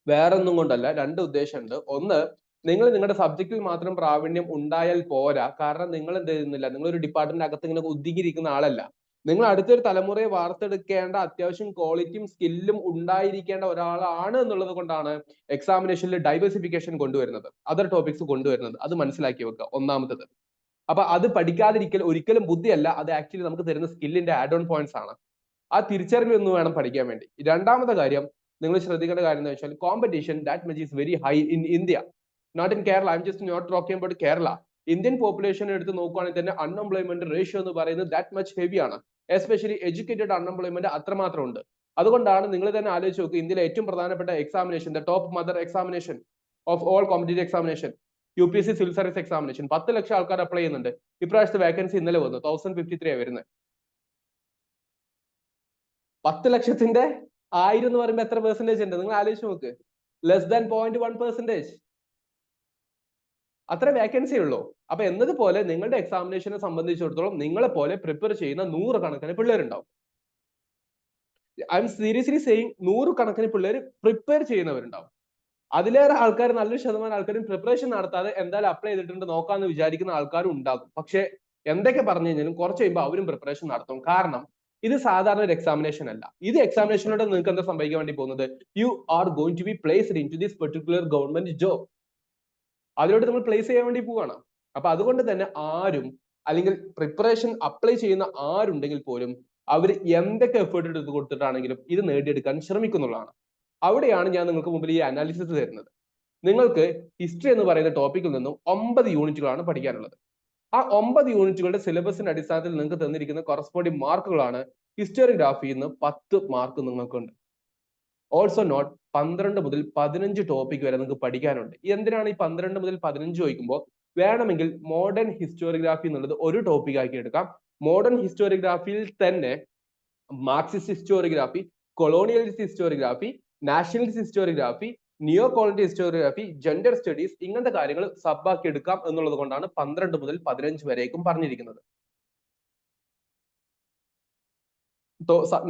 വേറെ ഒന്നും കൊണ്ടല്ല, 2 ഉദ്ദേശമുണ്ട്. ഒന്ന്, നിങ്ങൾ നിങ്ങളുടെ സബ്ജക്റ്റിൽ മാത്രം പ്രാവീണ്യം ഉണ്ടായാൽ പോരാ. കാരണം നിങ്ങൾ എന്ത് ചെയ്യുന്നില്ല, നിങ്ങളൊരു ഡിപ്പാർട്ട്മെന്റ് അകത്ത് ഇങ്ങനെ ഒതുങ്ങിയിരിക്കുന്ന ആളല്ല. നിങ്ങൾ അടുത്തൊരു തലമുറയെ വാർത്തെടുക്കേണ്ട അത്യാവശ്യം ക്വാളിറ്റിയും സ്കില്ലും ഉണ്ടായിരിക്കേണ്ട ഒരാളാണ് എന്നുള്ളത് കൊണ്ടാണ് എക്സാമിനേഷനിൽ ഡൈവേഴ്സിഫിക്കേഷൻ കൊണ്ടുവരുന്നത്, അതർ ടോപ്പിക്സ് കൊണ്ടുവരുന്നത്. അത് മനസ്സിലാക്കി വെക്കുക, ഒന്നാമത്തത്. അപ്പൊ അത് പഠിക്കാതിരിക്കൽ ഒരിക്കലും ബുദ്ധിയല്ല, അത് ആക്ച്വലി നമുക്ക് തരുന്ന സ്കില്ലിന്റെ ആഡ് ഓൺ പോയിന്റ്സ് ആണ്. ആ തിരിച്ചറിവൊന്നും വേണം പഠിക്കാൻ വേണ്ടി. രണ്ടാമത്തെ കാര്യം നിങ്ങൾ ശ്രദ്ധിക്കേണ്ട കാര്യം എന്ന് വെച്ചാൽ competition that much is very high in India, not in Kerala. I M just not talking about Kerala. Indian population എടുത്ത് നോക്കുകയാണെങ്കിൽ തന്നെ അൺഎംപ്ലോയ്മെന്റ് റേഷ്യോ എന്ന് പറയുന്നത് ദാറ്റ് മച്ച് ഹെവി ആണ്. എസ്പെഷ്യലി എഡ്യൂക്കേറ്റഡ് അൺഎംപ്ലോയ്മെന്റ് അത്രമാത്രം ഉണ്ട്. അതുകൊണ്ടാണ് നിങ്ങൾ തന്നെ ആലോചിച്ച് നോക്കുക, ഇന്ത്യയിലെ ഏറ്റവും പ്രധാനപ്പെട്ട examination, the top mother examination of all competitive examination, UPSC civil service examination. 10 ലക്ഷം ആൾക്കാർ അപ്ലൈ ചെയ്യുന്നുണ്ട്. ഇപ്രാവശ്യത്തെ വേക്കൻസി ഇന്നലെ വന്നു, 1053 വരുന്നത്. 10 ലക്ഷത്തിന്റെ 1000 എന്ന് പറയുമ്പോൾ എത്ര പെർസെന്റേജ് ഉണ്ട്? നിങ്ങൾ ആലോചിച്ച് നോക്ക്. Less than 0.1%. അത്ര വേക്കൻസി ഉള്ളൂ. അപ്പൊ എന്നതുപോലെ നിങ്ങളുടെ എക്സാമിനേഷനെ സംബന്ധിച്ചിടത്തോളം നിങ്ങളെ പോലെ പ്രിപ്പയർ ചെയ്യുന്ന 100 കണക്കിന് പിള്ളേരുണ്ടാവും. ഐ എം സീരിയസ്ലി സെയിങ്, 100 കണക്കിന് പിള്ളേർ പ്രിപ്പയർ ചെയ്യുന്നവരുണ്ടാവും. അതിലേറെ ആൾക്കാർ, നല്ലൊരു ശതമാനം ആൾക്കാരും പ്രിപ്പറേഷൻ നടത്താതെ എന്തായാലും അപ്ലൈ ചെയ്തിട്ടുണ്ട് നോക്കാന്ന് വിചാരിക്കുന്ന ആൾക്കാരും ഉണ്ടാകും. പക്ഷെ എന്തൊക്കെ പറഞ്ഞു കഴിഞ്ഞാലും കുറച്ച് കഴിയുമ്പോൾ അവരും പ്രിപ്പറേഷൻ നടത്തും. കാരണം ഇത് സാധാരണ ഒരു എക്സാമിനേഷൻ അല്ല. ഇത് എക്സാമിനേഷനോട് നിങ്ങൾക്ക് എന്താ സംഭവിക്കാൻ വേണ്ടി പോകുന്നത്? You are going to be placed into this particular government job. അതിലോട്ട് നിങ്ങൾ പ്ലേസ് ചെയ്യാൻ വേണ്ടി പോവാണ്. അപ്പൊ അതുകൊണ്ട് തന്നെ ആരും, അല്ലെങ്കിൽ പ്രിപ്പറേഷൻ അപ്ലൈ ചെയ്യുന്ന ആരുണ്ടെങ്കിൽ പോലും അവർ എന്തൊക്കെ എഫേർട്ട് എടുത്ത് കൊടുത്തിട്ടാണെങ്കിലും ഇത് നേടിയെടുക്കാൻ ശ്രമിക്കുന്നുള്ളതാണ്. അവിടെയാണ് ഞാൻ നിങ്ങൾക്ക് മുമ്പിൽ ഈ അനാലിസിസ് തരുന്നത്. നിങ്ങൾക്ക് ഹിസ്റ്ററി എന്ന് പറയുന്ന ടോപ്പിക്കിൽ നിന്നും 9 യൂണിറ്റുകളാണ് പഠിക്കാനുള്ളത്. ആ 9 യൂണിറ്റുകളുടെ സിലബസിന്റെ അടിസ്ഥാനത്തിൽ നിങ്ങൾക്ക് തന്നിരിക്കുന്ന കറസ്പോണ്ടിങ് മാർക്കുകളാണ്. ഹിസ്റ്റോറിയോഗ്രാഫിയിൽ നിന്ന് 10 മാർക്ക് നിങ്ങൾക്കുണ്ട്. ഓൾസോ നോട്ട് 12 മുതൽ 15 ടോപ്പിക് വരെ നിങ്ങൾക്ക് പഠിക്കാനുണ്ട്. എന്തിനാണ് ഈ 12 മുതൽ 15 ചോദിക്കുമ്പോൾ, വേണമെങ്കിൽ മോഡേൺ ഹിസ്റ്റോറിയോഗ്രാഫി എന്നുള്ളത് ഒരു ടോപ്പിക് ആക്കി എടുക്കാം. മോഡേൺ ഹിസ്റ്റോറിയോഗ്രാഫിയിൽ തന്നെ Marxist historiography, colonialist historiography, nationalist historiography, neo colony historiography, gender studies, ഇങ്ങനത്തെ കാര്യങ്ങൾ സബാക്കി എടുക്കാം എന്നുള്ളത് കൊണ്ടാണ് 12 മുതൽ 15 വരേക്കും പറഞ്ഞിരിക്കുന്നത്.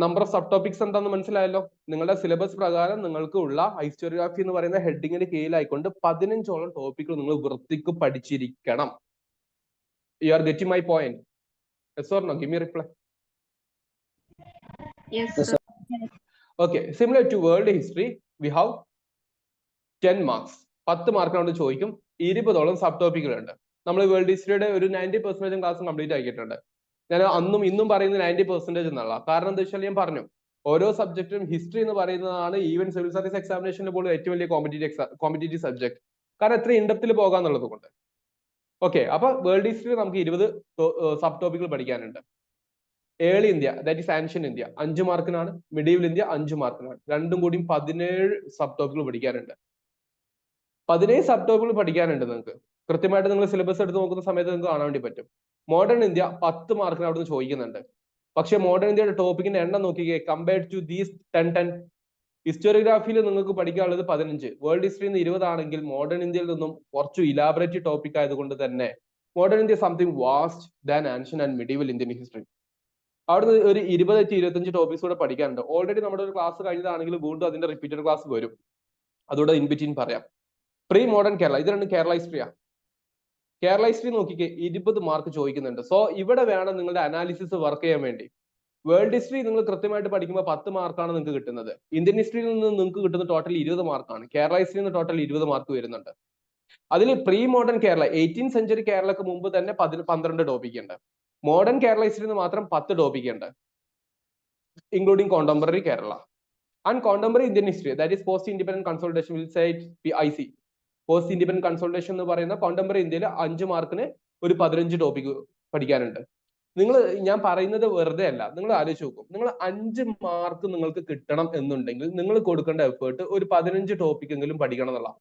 നമ്പർ ഓഫ് സബ് ടോപ്പിക്സ് എന്താണെന്ന് മനസ്സിലായല്ലോ. നിങ്ങളുടെ സിലബസ് പ്രകാരം നിങ്ങൾക്ക് ഉള്ള ഹിസ്റ്റോറിയോഗ്രാഫി എന്ന് പറയുന്ന ഹെഡിങ്ങിന് കീഴിലായിക്കൊണ്ട് 15ഓളം ടോപ്പിക്കുകൾ നിങ്ങൾ വൃത്തിക്ക് പഠിച്ചിരിക്കണം. You are getting my point? Yes or no? Give me reply. Yes, sir. Okay, similar to world history, we have 10 marks. 10 മാർക്കിനോട് ചോദിക്കും. 20ഓളം സബ് ടോപ്പിക്കുകളുണ്ട്. നമ്മൾ വേൾഡ് ഹിസ്റ്ററിയുടെ ഒരു 90% ക്ലാസ് കംപ്ലീറ്റ് ആക്കിയിട്ടുണ്ട്. ഞാൻ അന്നും ഇന്നും പറയുന്നത് 90% എന്നുള്ള. കാരണം എന്താ വെച്ചാൽ ഞാൻ പറഞ്ഞു, ഓരോ സബ്ജക്റ്റും ഹിസ്റ്ററി എന്ന് പറയുന്നതാണ് ഈവൻ സിവിൽ സർവീസ് എക്സാമിനേഷനിൽ പോലും ഏറ്റവും വലിയ കോമ്പറ്റീറ്റീവ് സബ്ജക്ട്. കാരണം എത്ര ഇൻഡെപ്തിൽ പോകാന്നുള്ളത് കൊണ്ട്. ഓക്കെ, അപ്പൊ വേൾഡ് ഹിസ്റ്ററി നമുക്ക് 20 സബ് ടോപ്പിക്കുകൾ പഠിക്കാനുണ്ട്. Early India, that is ancient India, 5 മാർക്കിനാണ്. മിഡീവൽ ഇന്ത്യ 5 മാർക്കിനാണ്. രണ്ടും കൂടിയും 17 സബ് ടോപ്പിക്കുകൾ പഠിക്കാനുണ്ട്. 17 സബ് ടോപ്പിക്കുകൾ പഠിക്കാനുണ്ട് നിങ്ങൾക്ക്. കൃത്യമായിട്ട് നിങ്ങൾ സിലബസ് എടുത്ത് നോക്കുന്ന സമയത്ത് നിങ്ങൾക്ക് കാണാൻ വേണ്ടി പറ്റും. മോഡേൺ ഇന്ത്യ 10 മാർക്കിന് അവിടുന്ന് ചോദിക്കുന്നുണ്ട്. പക്ഷെ മോഡേൺ ഇന്ത്യയുടെ ടോപ്പിക്കിന്റെ എണ്ണം നോക്കിക്കേ, കമ്പയർഡ് ടു ദീസ് 10. ഹിസ്റ്റോറിയോഗ്രാഫിയിൽ നിങ്ങൾക്ക് പഠിക്കാനുള്ളത് 15, വേൾഡ് ഹിസ്റ്ററിയിൽ നിന്ന് 20 ആണെങ്കിൽ മോഡേൺ ഇന്ത്യയിൽ നിന്നും കുറച്ച് ഇലാബറേറ്റ് ടോപ്പിക് ആയതുകൊണ്ട് തന്നെ modern India something vast than ancient and medieval Indian history. അവിടുന്ന് ഒരു 20-25 ടോപ്പിക്സ് കൂടെ പഠിക്കാനുണ്ട്. ഓൾറെഡി നമ്മുടെ ഒരു ക്ലാസ് കഴിഞ്ഞതാണെങ്കിൽ വീണ്ടും അതിന്റെ റിപ്പീറ്റഡ് ക്ലാസ് വരും. അതുകൂടെ ഇൻ ബിറ്റ്വീൻ പറയാം. പ്രീ മോഡേൺ കേരള, ഇത് രണ്ട് കേരള ഹിസ്റ്ററിയാ. കേരള ഹിസ്റ്ററി നോക്കിക്കേ 20 മാർക്ക് ചോദിക്കുന്നുണ്ട്. സോ ഇവിടെ വേണം നിങ്ങളുടെ അനാലിസിസ് വർക്ക് ചെയ്യാൻ വേണ്ടി. വേൾഡ് ഹിസ്റ്ററി നിങ്ങൾ കൃത്യമായിട്ട് പഠിക്കുമ്പോൾ 10 മാർക്കാണ് നിങ്ങൾക്ക് കിട്ടുന്നത്. ഇന്ത്യൻ ഹിസ്റ്ററിയിൽ നിന്ന് നിങ്ങൾക്ക് കിട്ടുന്ന ടോട്ടൽ 20 മാർക്കാണ്. കേരള ഹിസ്റ്ററിയിൽ നിന്ന് ടോട്ടൽ 20 മാർക്ക് വരുന്നുണ്ട്. അതിൽ pre modern Kerala 18th century കേരളക്ക് മുമ്പ് തന്നെ 12 ടോപ്പിക് ഉണ്ട്. മോഡേൺ കേരള ഹിസ്റ്ററിയിൽ നിന്ന് മാത്രം 10 ടോപ്പിക് ഉണ്ട്, including contemporary Kerala. And contemporary Indian history, that is post independent consultation will say PIC. Post independent consultation എന്ന് പറയുന്ന കോണ്ടംപററി ഇന്ത്യയിൽ 5 മാർക്കിന് ഒരു 15 ടോപ്പിക് പഠിക്കാനുണ്ട്. ഞാൻ പറയുന്നത് വെറുതെ അല്ല, നിങ്ങൾ ആലോചിച്ച് നോക്കും. നിങ്ങൾ 5 മാർക്ക് നിങ്ങൾക്ക് കിട്ടണം എന്നുണ്ടെങ്കിൽ നിങ്ങൾ കൊടുക്കേണ്ട എഫേർട്ട് ഒരു 15 ടോപ്പിക് എങ്കിലും പഠിക്കണം എന്നുള്ള.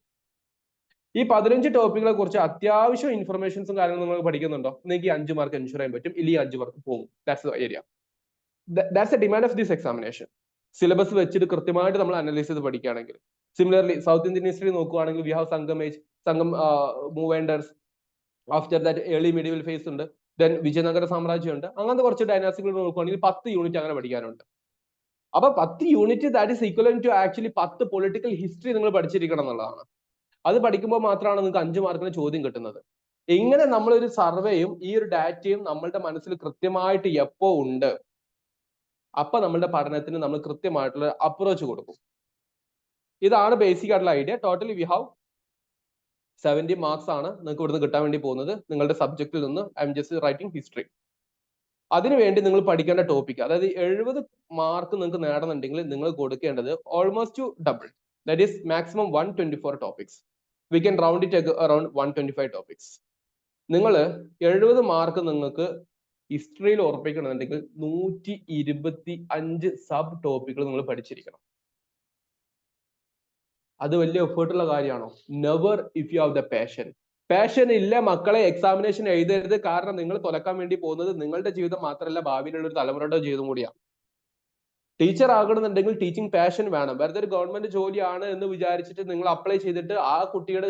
ഈ 15 ടോപ്പിക്കുകളെ കുറിച്ച് അത്യാവശ്യം ഇൻഫർമേഷൻസും കാര്യങ്ങളും നിങ്ങൾ പഠിക്കുന്നുണ്ടോ? നിങ്ങൾക്ക് 5 മാർക്ക് എൻഷുർ ചെയ്യാൻ പറ്റും, ഇല്ലെങ്കിൽ 5 മാർക്ക് പോകും. That's the area, that's a demand of this examination. Syllabus വെച്ചിട്ട് കൃത്യമായിട്ട് നമ്മൾ അനലൈസ് ചെയ്ത് പഠിക്കുകയാണെങ്കിൽ. സിമിലർലി സൗത്ത് ഇന്ത്യൻ ഹിസ്റ്ററി നോക്കുകയാണെങ്കിൽ we have Sangam age, Sangam Moovendars, after that early medieval phase ഉണ്ട്, ദെൻ വിജയനഗര സാമ്രാജ്യം ഉണ്ട്. അങ്ങനത്തെ കുറച്ച് ഡൈനാസ്റ്റികൾ നോക്കുകയാണെങ്കിൽ 10 യൂണിറ്റ് അങ്ങനെ പഠിക്കാനുണ്ട്. അപ്പൊ 10 unit that is equivalent to actually 10 political history നിങ്ങൾ പഠിച്ചിരിക്കണം എന്നുള്ളതാണ്. അത് പഠിക്കുമ്പോൾ മാത്രമാണ് നിങ്ങൾക്ക് 5 മാർക്കിന് ചോദ്യം കിട്ടുന്നത്. ഇങ്ങനെ നമ്മളൊരു സർവേയും ഈ ഒരു ഡാറ്റയും നമ്മളുടെ മനസ്സിൽ കൃത്യമായിട്ട് എപ്പോ ഉണ്ട്, അപ്പൊ നമ്മളുടെ പഠനത്തിന് നമ്മൾ കൃത്യമായിട്ടുള്ള അപ്രോച്ച് കൊടുക്കും. ഇതാണ് ബേസിക് ആയിട്ടുള്ള idea. Totally we have 70 marks ആണ് നിങ്ങൾക്ക് ഇവിടുന്ന് കിട്ടാൻ വേണ്ടി പോകുന്നത് നിങ്ങളുടെ സബ്ജക്റ്റിൽ നിന്ന്. I am just writing history. അതിനുവേണ്ടി നിങ്ങൾ പഠിക്കേണ്ട ടോപ്പിക്, അതായത് 70 മാർക്ക് നിങ്ങൾക്ക് നേടണമെന്നുണ്ടെങ്കിൽ നിങ്ങൾ കൊടുക്കേണ്ടത് almost double, that is maximum 124 topics. We can round it around 125 topics. നിങ്ങൾ 70 മാർക്ക് നിങ്ങൾക്ക് ഹിസ്റ്ററിയിൽ ഉറപ്പിക്കണമെന്നുണ്ടെങ്കിൽ 125 സബ് ടോപ്പിക്കുകൾ നിങ്ങൾ പഠിച്ചിരിക്കണം. അത് വലിയ എഫേർട്ടുള്ള കാര്യമാണോ? Never, if you have the passion. Passion ഇല്ല മക്കളെ, എക്സാമിനേഷൻ എഴുതരുത്. കാരണം നിങ്ങൾ തുലക്കാൻ വേണ്ടി പോകുന്നത് നിങ്ങളുടെ ജീവിതം മാത്രമല്ല, ഭാവിയിലുള്ള ഒരു തലമുറയുടെ ജീവിതം കൂടിയാണ്. ടീച്ചർ ആകണമെന്നുണ്ടെങ്കിൽ ടീച്ചിങ് പാഷൻ വേണം. വെറുതെ ഒരു ഗവൺമെന്റ് ജോലിയാണ് എന്ന് വിചാരിച്ചിട്ട് നിങ്ങൾ അപ്ലൈ ചെയ്തിട്ട് ആ കുട്ടിയുടെ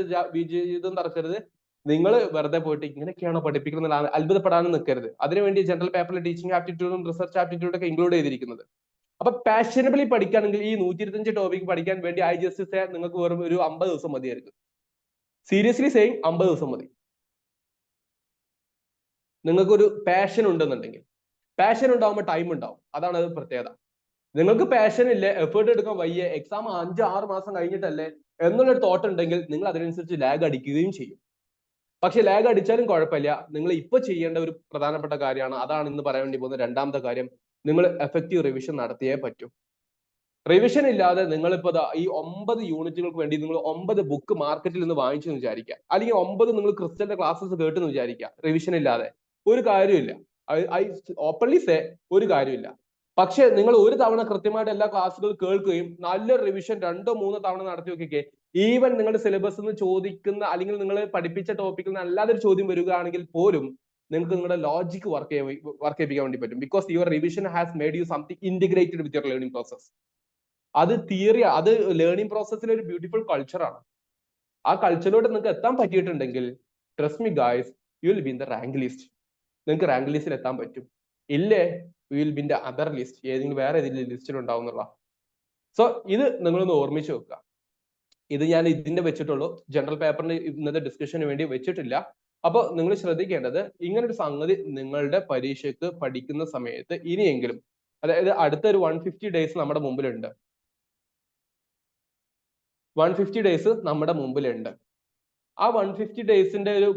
ജീവിതം തറക്കരുത്. നിങ്ങൾ വെറുതെ പോയിട്ട് ഇങ്ങനെയൊക്കെയാണോ പഠിപ്പിക്കുന്നത് അത്ഭുതപ്പെടാനും നിൽക്കരുത്. അതിനുവേണ്ടി ജനറൽ പേപ്പറിൽ ടീച്ചിങ് ആപ്റ്റിറ്റ്യൂഡും റിസർച്ച് ആപ്റ്റിറ്റ്യൂഡും ഒക്കെ ഇൻക്ലൂഡ് ചെയ്തിരിക്കുന്നത്. അപ്പൊ പാഷനബിളി പഠിക്കുകയാണെങ്കിൽ ഈ 125 ടോപ്പിക് പഠിക്കാൻ വേണ്ടി ഐ ജസ്റ്റ് സേ നിങ്ങൾക്ക് വെറും ഒരു 50 ദിവസം മതിയായിരിക്കും. സീരിയസ്ലി സെയിം 50 ദിവസം മതി. നിങ്ങൾക്കൊരു പാഷൻ ഉണ്ടെന്നുണ്ടെങ്കിൽ. പാഷൻ ഉണ്ടാവുമ്പോൾ ടൈം ഉണ്ടാവും, അതാണ് അത് പ്രത്യേകത. നിങ്ങൾക്ക് പാഷൻ ഇല്ലേ, എഫേർട്ട് എടുക്കാൻ വയ്യ, എക്സാം 5-6 മാസം കഴിഞ്ഞിട്ടല്ലേ എന്നുള്ളൊരു തോട്ട് ഉണ്ടെങ്കിൽ നിങ്ങൾ അതിനനുസരിച്ച് ലാഗ് അടിക്കുകയും ചെയ്യും. പക്ഷെ ലാഗ് അടിച്ചാലും കുഴപ്പമില്ല, നിങ്ങൾ ഇപ്പൊ ചെയ്യേണ്ട ഒരു പ്രധാനപ്പെട്ട കാര്യമാണ്. അതാണ് ഇന്ന് പറയാൻ വേണ്ടി പോകുന്ന രണ്ടാമത്തെ കാര്യം. നിങ്ങൾ എഫക്റ്റീവ് റിവിഷൻ നടത്തിയേ പറ്റൂ. റിവിഷൻ ഇല്ലാതെ നിങ്ങളിപ്പോ ഈ 9 യൂണിറ്റുകൾക്ക് വേണ്ടി നിങ്ങൾ 9 ബുക്ക് മാർക്കറ്റിൽ നിന്ന് വാങ്ങിച്ചു എന്ന് വിചാരിക്കുക, അല്ലെങ്കിൽ 9 നിങ്ങൾ ക്രിസ്റ്റലിന്റെ ക്ലാസ്സസ് കേട്ടെന്ന് വിചാരിക്കുക. റിവിഷൻ ഇല്ലാതെ ഒരു കാര്യമില്ല. ഐ ഓപ്പൺലി സേ ഒരു കാര്യമില്ല. പക്ഷെ നിങ്ങൾ ഒരു തവണ കൃത്യമായിട്ട് എല്ലാ ക്ലാസ്സുകളും കേൾക്കുകയും നല്ലൊരു റിവിഷൻ 2-3 തവണ നടത്തി നോക്കിക്കേ, ഈവൻ നിങ്ങളുടെ സിലബസിൽ നിന്ന് ചോദിക്കുന്ന അല്ലെങ്കിൽ നിങ്ങൾ പഠിപ്പിച്ച ടോപ്പിക്കിൽ നിന്ന് അല്ലാതെ ഒരു ചോദ്യം വരികയാണെങ്കിൽ പോലും നിങ്ങൾക്ക് നിങ്ങളുടെ ലോജിക്ക് വർക്ക് ചെയ്യിപ്പിക്കാൻ വേണ്ടി പറ്റും. Because your revision has made you something integrated with your learning process. അത് തിയറി, അത് ലേണിംഗ് പ്രോസസ്സിലെ ഒരു ബ്യൂട്ടിഫുൾ കൾച്ചറാണ്. ആ കൾച്ചറിലോട്ട് നിങ്ങൾക്ക് എത്താൻ പറ്റിയിട്ടുണ്ടെങ്കിൽ trust me guys, you will be in the rank list. നിങ്ങൾക്ക് റാങ്ക് ലിസ്റ്റിൽ എത്താൻ പറ്റും. ഇല്ലേ, you will be in the other list, ഏതെങ്കിലും വേറെ ഏതെങ്കിലും ലിസ്റ്റിൽ ഉണ്ടാവുന്നുള്ള. സോ ഇത് നിങ്ങളൊന്ന് ഓർമ്മിച്ച് വെക്കുക. ഇത് ഞാൻ ഇതിന്റെ വെച്ചിട്ടുള്ളൂ, ജനറൽ പേപ്പറിന് ഇന്നത്തെ ഡിസ്കഷന് വേണ്ടി വെച്ചിട്ടില്ല. അപ്പൊ നിങ്ങൾ ശ്രദ്ധിക്കേണ്ടത്, ഇങ്ങനൊരു സംഗതി നിങ്ങളുടെ പരീക്ഷയ്ക്ക് പഠിക്കുന്ന സമയത്ത് ഇനിയെങ്കിലും, അതായത് അടുത്ത ഒരു 150 ഡേയ്സ് നമ്മുടെ മുമ്പിലുണ്ട്. 150 ഡേയ്സ് നമ്മുടെ മുമ്പിലുണ്ട്. ആ 150 ഡേയ്സിന്റെ ഒരു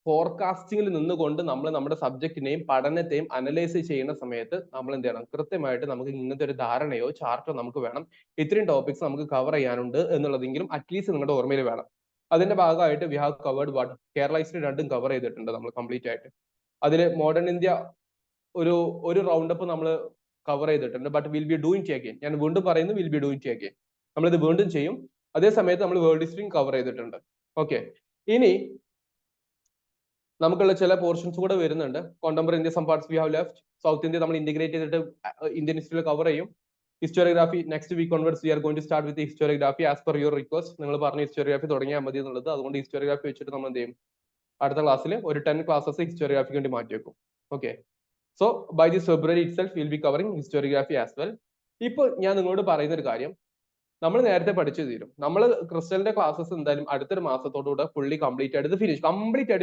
ഫോർകാസ്റ്റിംഗിൽ നിന്നുകൊണ്ട് നമ്മൾ നമ്മുടെ സബ്ജക്റ്റിനെയും പഠനത്തെയും അനലൈസ് ചെയ്യുന്ന സമയത്ത് നമ്മൾ എന്ത് ചെയ്യണം? കൃത്യമായിട്ട് നമുക്ക് ഇങ്ങനത്തെ ഒരു ധാരണയോ ചാർട്ടോ നമുക്ക് വേണം. ഇത്രയും ടോപ്പിക്സ് നമുക്ക് കവർ ചെയ്യാനുണ്ട് എന്നുള്ളതെങ്കിലും അറ്റ്ലീസ്റ്റ് നിങ്ങളുടെ ഓർമ്മയിൽ വേണം. അതിന്റെ ഭാഗമായിട്ട് we have covered what? Kerala history 2ഉം കവർ ചെയ്തിട്ടുണ്ട് നമ്മൾ കംപ്ലീറ്റ് ആയിട്ട്. അതിൽ മോഡേൺ ഇന്ത്യ ഒരു റൗണ്ടപ്പ് നമ്മൾ കവർ ചെയ്തിട്ടുണ്ട്. But will be doing it again. ഞാൻ വീണ്ടും പറയുന്നു, will be doing it again. നമ്മളിത് വീണ്ടും ചെയ്യും. അതേ സമയത്ത് നമ്മൾ വേൾഡ് ഹിസ്റ്ററിയും കവർ ചെയ്തിട്ടുണ്ട്. ഓക്കെ, ഇനി നമുക്കുള്ള ചില പോർഷൻസ് കൂടെ വരുന്നുണ്ട്. Contemporary India some parts we have left. South India നമ്മൾ ഇന്റഗ്രേറ്റ് ചെയ്തിട്ട് ഇന്ത്യൻ ഹിസ്റ്ററിയിൽ കവർ ചെയ്യും. Historiography next week onwards we are going to start with historiography as per your request. നിങ്ങൾ പറഞ്ഞ ഹിസ്റ്റോറിയോഗ്രാഫി തുടങ്ങിയാൽ മതി എന്നുള്ളത്. അതുകൊണ്ട് ഹിസ്റ്റോറിയോഗ്രാഫി വെച്ചിട്ട് നമ്മൾ എന്ത് ചെയ്യും? അടുത്ത ക്ലാസ്സിൽ ഒരു 10 ക്ലാസ്സസ് ഹിസ്റ്റോറിയോഗ്രാഫിക്ക് വേണ്ടി മാറ്റി വെക്കും. Okay, so by this February itself will be covering historiography as well. ഇപ്പോൾ ഞാൻ നിങ്ങളോട് പറയുന്ന ഒരു കാര്യം, നമ്മൾ നേരത്തെ പഠിച്ചു തീരും. നമ്മൾ ക്രിസ്റ്റലിന്റെ ക്ലാസ്സസ് എന്തായാലും അടുത്തൊരു മാസത്തോടുകൂടെ ഫുള്ളി കംപ്ലീറ്റ് ആയിട്ട്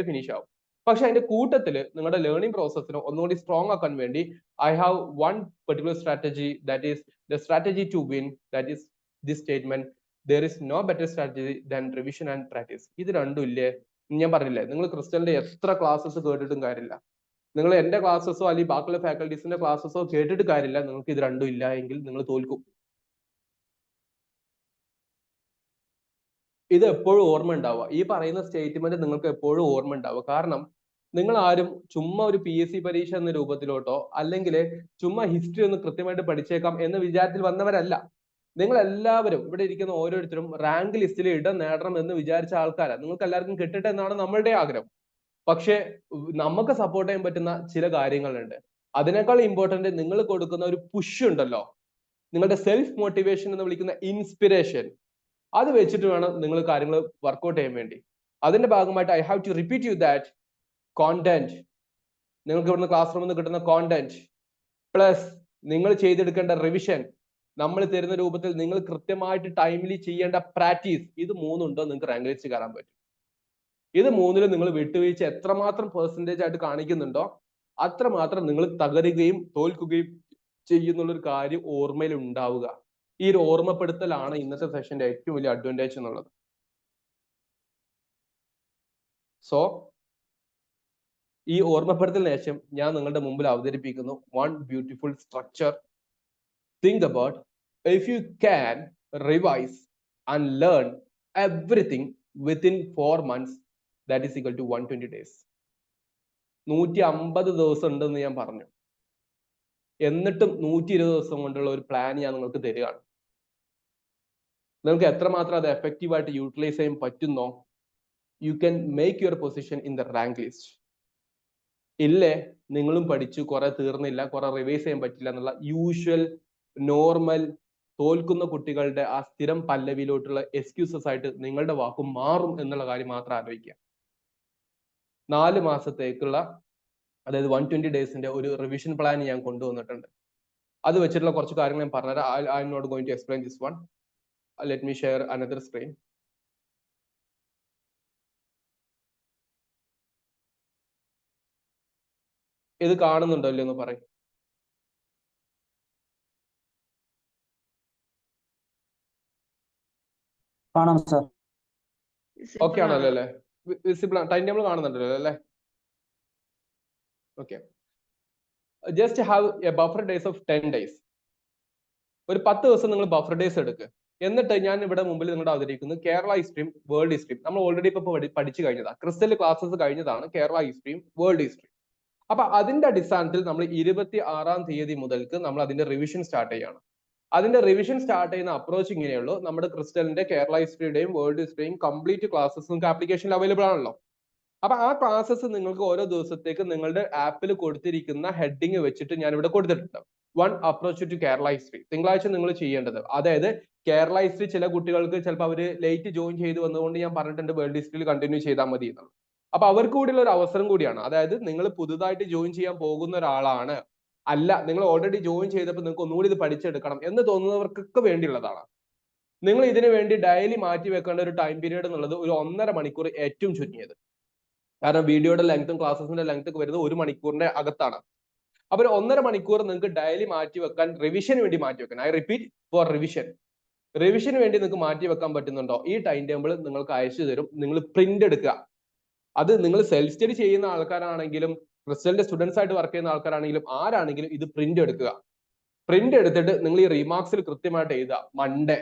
ഫിനിഷ് ആവും. പക്ഷെ അതിന്റെ കൂട്ടത്തിൽ നിങ്ങളുടെ ലേണിംഗ് പ്രോസസ്സിനെ ഒന്നുകൂടി സ്ട്രോങ് ആക്കാൻ വേണ്ടി I have one particular strategy, that is the strategy to win, that is this statement, there is no better strategy than revision and practice. ഇത് രണ്ടും ഇല്ലേ? ഞാൻ പറഞ്ഞില്ലേ, നിങ്ങൾ ക്രിസ്റ്റലിന്റെ എത്ര ക്ലാസ്സസ് കേട്ടിട്ടും കാര്യമില്ല, നിങ്ങൾ എന്റെ ക്ലാസ്സസോ അല്ലെങ്കിൽ ബാക്കിയുള്ള ഫാക്കൽറ്റീസിന്റെ ക്ലാസ്സസോ കേട്ടിട്ട് കാര്യമില്ല, നിങ്ങൾക്ക് ഇത് രണ്ടും ഇല്ല എങ്കിൽ നിങ്ങൾ തോൽക്കും. ഇത് എപ്പോഴും ഓർമ്മ ഉണ്ടാവുക, ഈ പറയുന്ന സ്റ്റേറ്റ്മെന്റ് നിങ്ങൾക്ക് എപ്പോഴും ഓർമ്മ ഉണ്ടാവുക. കാരണം നിങ്ങൾ ആരും ചുമ്മാ ഒരു PSC പരീക്ഷ എന്ന രൂപത്തിലോട്ടോ അല്ലെങ്കിൽ ചുമ്മാ ഹിസ്റ്ററി ഒന്ന് കൃത്യമായിട്ട് പഠിച്ചേക്കാം എന്ന വിചാരത്തിൽ വന്നവരല്ല. നിങ്ങൾ എല്ലാവരും ഇവിടെ ഇരിക്കുന്ന ഓരോരുത്തരും റാങ്ക് ലിസ്റ്റിൽ ഇടം നേടണം എന്ന് വിചാരിച്ച ആൾക്കാരാണ്. നിങ്ങൾക്ക് എല്ലാവർക്കും കിട്ടട്ടെ എന്നാണ് നമ്മളുടെ ആഗ്രഹം. പക്ഷെ നമുക്ക് സപ്പോർട്ട് ചെയ്യാൻ പറ്റുന്ന ചില കാര്യങ്ങളുണ്ട്. അതിനേക്കാൾ ഇമ്പോർട്ടന്റ് നിങ്ങൾ കൊടുക്കുന്ന ഒരു പുഷ് ഉണ്ടല്ലോ, നിങ്ങളുടെ സെൽഫ് മോട്ടിവേഷൻ എന്ന് വിളിക്കുന്ന ഇൻസ്പിറേഷൻ, അത് വെച്ചിട്ട് വേണം നിങ്ങൾ കാര്യങ്ങൾ വർക്ക്ഔട്ട് ചെയ്യാൻ വേണ്ടി. അതിന്റെ ഭാഗമായിട്ട് I have to repeat you that content, നിങ്ങൾക്ക് ഇവിടുന്ന് ക്ലാസ് റൂമിൽ നിന്ന് കിട്ടുന്ന കോണ്ടന്റ് പ്ലസ് നിങ്ങൾ ചെയ്തെടുക്കേണ്ട റിവിഷൻ, നമ്മൾ തരുന്ന രൂപത്തിൽ നിങ്ങൾ കൃത്യമായിട്ട് ടൈമിലി ചെയ്യേണ്ട പ്രാക്ടീസ്, ഇത് മൂന്നുണ്ടോ നിങ്ങൾക്ക് റാങ്ക് ലിസ്റ്റ് കയറാൻ പറ്റും. ഇത് മൂന്നിലും നിങ്ങൾ വിട്ടുവീഴ്ച എത്രമാത്രം പെർസെന്റേജ് ആയിട്ട് കാണിക്കുന്നുണ്ടോ അത്രമാത്രം നിങ്ങൾ തകരുകയും തോൽക്കുകയും ചെയ്യുന്നുള്ളൊരു കാര്യം ഓർമ്മയിൽ ഉണ്ടാവുക. ഈ ഒരു ഓർമ്മപ്പെടുത്തലാണ് ഇന്നത്തെ സെഷന്റെ ഏറ്റവും വലിയ അഡ്വാൻറ്റേജ് എന്നുള്ളത്. സോ ഈ ഓർമ്മപ്പെടുത്തലിന് ശേഷം ഞാൻ നിങ്ങളുടെ മുമ്പിൽ അവതരിപ്പിക്കുന്നു one beautiful structure. Think about, if you can revise and learn everything within 4 months, that is equal to 120 days. 150 ദിവസം ഉണ്ടെന്ന് ഞാൻ പറഞ്ഞു. എന്നിട്ടും 120 ദിവസം കൊണ്ടുള്ള ഒരു പ്ലാൻ ഞാൻ നിങ്ങൾക്ക് തരികയാണ്. നിങ്ങൾക്ക് എത്രമാത്രം അത് എഫക്റ്റീവ് ആയിട്ട് യൂട്ടിലൈസ് ചെയ്യാൻ പറ്റുന്നോ, you can make your position in the rank list. ഇല്ലേ നിങ്ങളും പഠിച്ചു കുറെ തീർന്നില്ല, കുറെ റിവൈസ് ചെയ്യാൻ പറ്റില്ല എന്നുള്ള യൂഷ്വൽ നോർമൽ തോൽക്കുന്ന കുട്ടികളുടെ ആ സ്ഥിരം പല്ലവിയിലോട്ടുള്ള എക്സ്ക്യൂസസ് ആയിട്ട് നിങ്ങളുടെ വാക്കും മാറും എന്നുള്ള കാര്യം മാത്രം ആലോചിക്കുക. 4 മാസത്തേക്കുള്ള, അതായത് 120 ഡേയ്സിന്റെ ഒരു റിവിഷൻ പ്ലാൻ ഞാൻ കൊണ്ടുവന്നിട്ടുണ്ട്. അത് വെച്ചിട്ടുള്ള കുറച്ച് കാര്യങ്ങൾ ഞാൻ പറഞ്ഞുതരാം. I'm not going to explain this one. Let me share another screen. ഇത് കാണുന്നുണ്ടോ ഇല്ലെന്ന് പറയും. കാണാം സർ. ഓക്കെ ആണല്ലോ അല്ലേ? വിസിബിൾ ടൈം ടേബിൾ കാണുന്നുണ്ടല്ലോ അല്ലേ? Okay. Just have A buffer days of 10 days. ഒരു 10 ദിവസം നിങ്ങൾ ബഫർ ഡേയ്സ് എടുക്കുക. എന്നിട്ട് ഞാൻ ഇവിടെ മുമ്പിൽ നിങ്ങളുടെ അവതരിക്കുന്നത് കേരള ഹിസ്റ്ററിയും വേൾഡ് ഹിസ്റ്ററിയും. നമ്മൾ ഓൾറെഡി ഇപ്പൊ പഠിച്ചു കഴിഞ്ഞതാണ്, ക്രിസ്റ്റൽ ക്ലാസ്സസ് കഴിഞ്ഞതാണ് കേരള ഹിസ്റ്ററിയും വേൾഡ് ഹിസ്റ്ററിയും. അപ്പൊ അതിന്റെ അടിസ്ഥാനത്തിൽ നമ്മൾ 26-ാം തീയതി മുതൽക്ക് നമ്മൾ അതിന്റെ റിവിഷൻ സ്റ്റാർട്ട് ചെയ്യാണ്. അതിന്റെ റിവിഷൻ സ്റ്റാർട്ട് ചെയ്യുന്ന അപ്രോച്ച് ഇങ്ങനെയുള്ളൂ. നമ്മുടെ ക്രിസ്റ്റലിന്റെ കേരള ഹിസ്റ്ററിയുടെയും വേൾഡ് ഹിസ്റ്ററിയും കംപ്ലീറ്റ് ക്ലാസ്സസ് നിങ്ങൾക്ക് ആപ്ലിക്കേഷനിൽ അവൈലബിൾ ആണല്ലോ. അപ്പൊ ആ ക്ലാസ്സസ് നിങ്ങൾക്ക് ഓരോ ദിവസത്തേക്ക് നിങ്ങളുടെ ആപ്പിൽ കൊടുത്തിരിക്കുന്ന ഹെഡിങ് വെച്ചിട്ട് ഞാൻ ഇവിടെ കൊടുത്തിട്ടുണ്ട്. One approach to Kerala history. തിങ്കളാഴ്ച നിങ്ങൾ ചെയ്യേണ്ടത്, അതായത് കേരള ഹിസ്റ്ററി ചില കുട്ടികൾക്ക് ചിലപ്പോൾ അവര് ലേറ്റ് ജോയിൻ ചെയ്ത് വന്നതുകൊണ്ട് ഞാൻ പറഞ്ഞിട്ടുണ്ട് വേൾഡ് ഹിസ്റ്ററിയിൽ കണ്ടിന്യൂ ചെയ്താൽ മതി എന്നുള്ളത്. അപ്പൊ അവർക്ക് കൂടിയുള്ള ഒരു അവസരം കൂടിയാണ്. അതായത് നിങ്ങൾ പുതുതായിട്ട് ജോയിൻ ചെയ്യാൻ പോകുന്ന ഒരാളാണ്, അല്ല നിങ്ങൾ ഓൾറെഡി ജോയിൻ ചെയ്തപ്പോൾ നിങ്ങൾക്ക് ഒന്നുകൂടി ഇത് പഠിച്ചെടുക്കണം എന്ന് തോന്നുന്നവർക്കൊക്കെ വേണ്ടിയുള്ളതാണ്. നിങ്ങൾ ഇതിനു വേണ്ടി ഡെയിലി മാറ്റി വെക്കേണ്ട ഒരു ടൈം പീരീഡ് എന്നുള്ളത് ഒരു 1.5 മണിക്കൂർ ഏറ്റവും ചുരുങ്ങിയത്. കാരണം വീഡിയോയുടെ ലെങ്ത്തും ക്ലാസ്സസിന്റെ ലെങ്ത് ഒക്കെ വരുന്നത് 1 മണിക്കൂറിന്റെ അകത്താണ്. അപ്പൊ ഒരു 1.5 മണിക്കൂർ നിങ്ങൾക്ക് ഡെയിലി മാറ്റി വെക്കാൻ, റിവിഷന് വേണ്ടി മാറ്റി വെക്കാൻ, ഐ റിപ്പീറ്റ് ഫോർ റിവിഷൻ, റിവിഷന് വേണ്ടി നിങ്ങൾക്ക് മാറ്റി വെക്കാൻ പറ്റുന്നുണ്ടോ? ഈ ടൈം ടേബിൾ നിങ്ങൾക്ക് അയച്ചു തരും. നിങ്ങൾ പ്രിന്റ് എടുക്കുക. അത് നിങ്ങൾ സെൽഫ് സ്റ്റഡി ചെയ്യുന്ന ആൾക്കാരാണെങ്കിലും ക്രിസ്റ്റലിന്റെ സ്റ്റുഡൻസ് ആയിട്ട് വർക്ക് ചെയ്യുന്ന ആൾക്കാരാണെങ്കിലും ആരാണെങ്കിലും ഇത് പ്രിന്റ് എടുക്കുക. പ്രിന്റ് എടുത്തിട്ട് നിങ്ങൾ ഈ റിമാർക്സിൽ കൃത്യമായിട്ട് എഴുതുക. മൺഡേ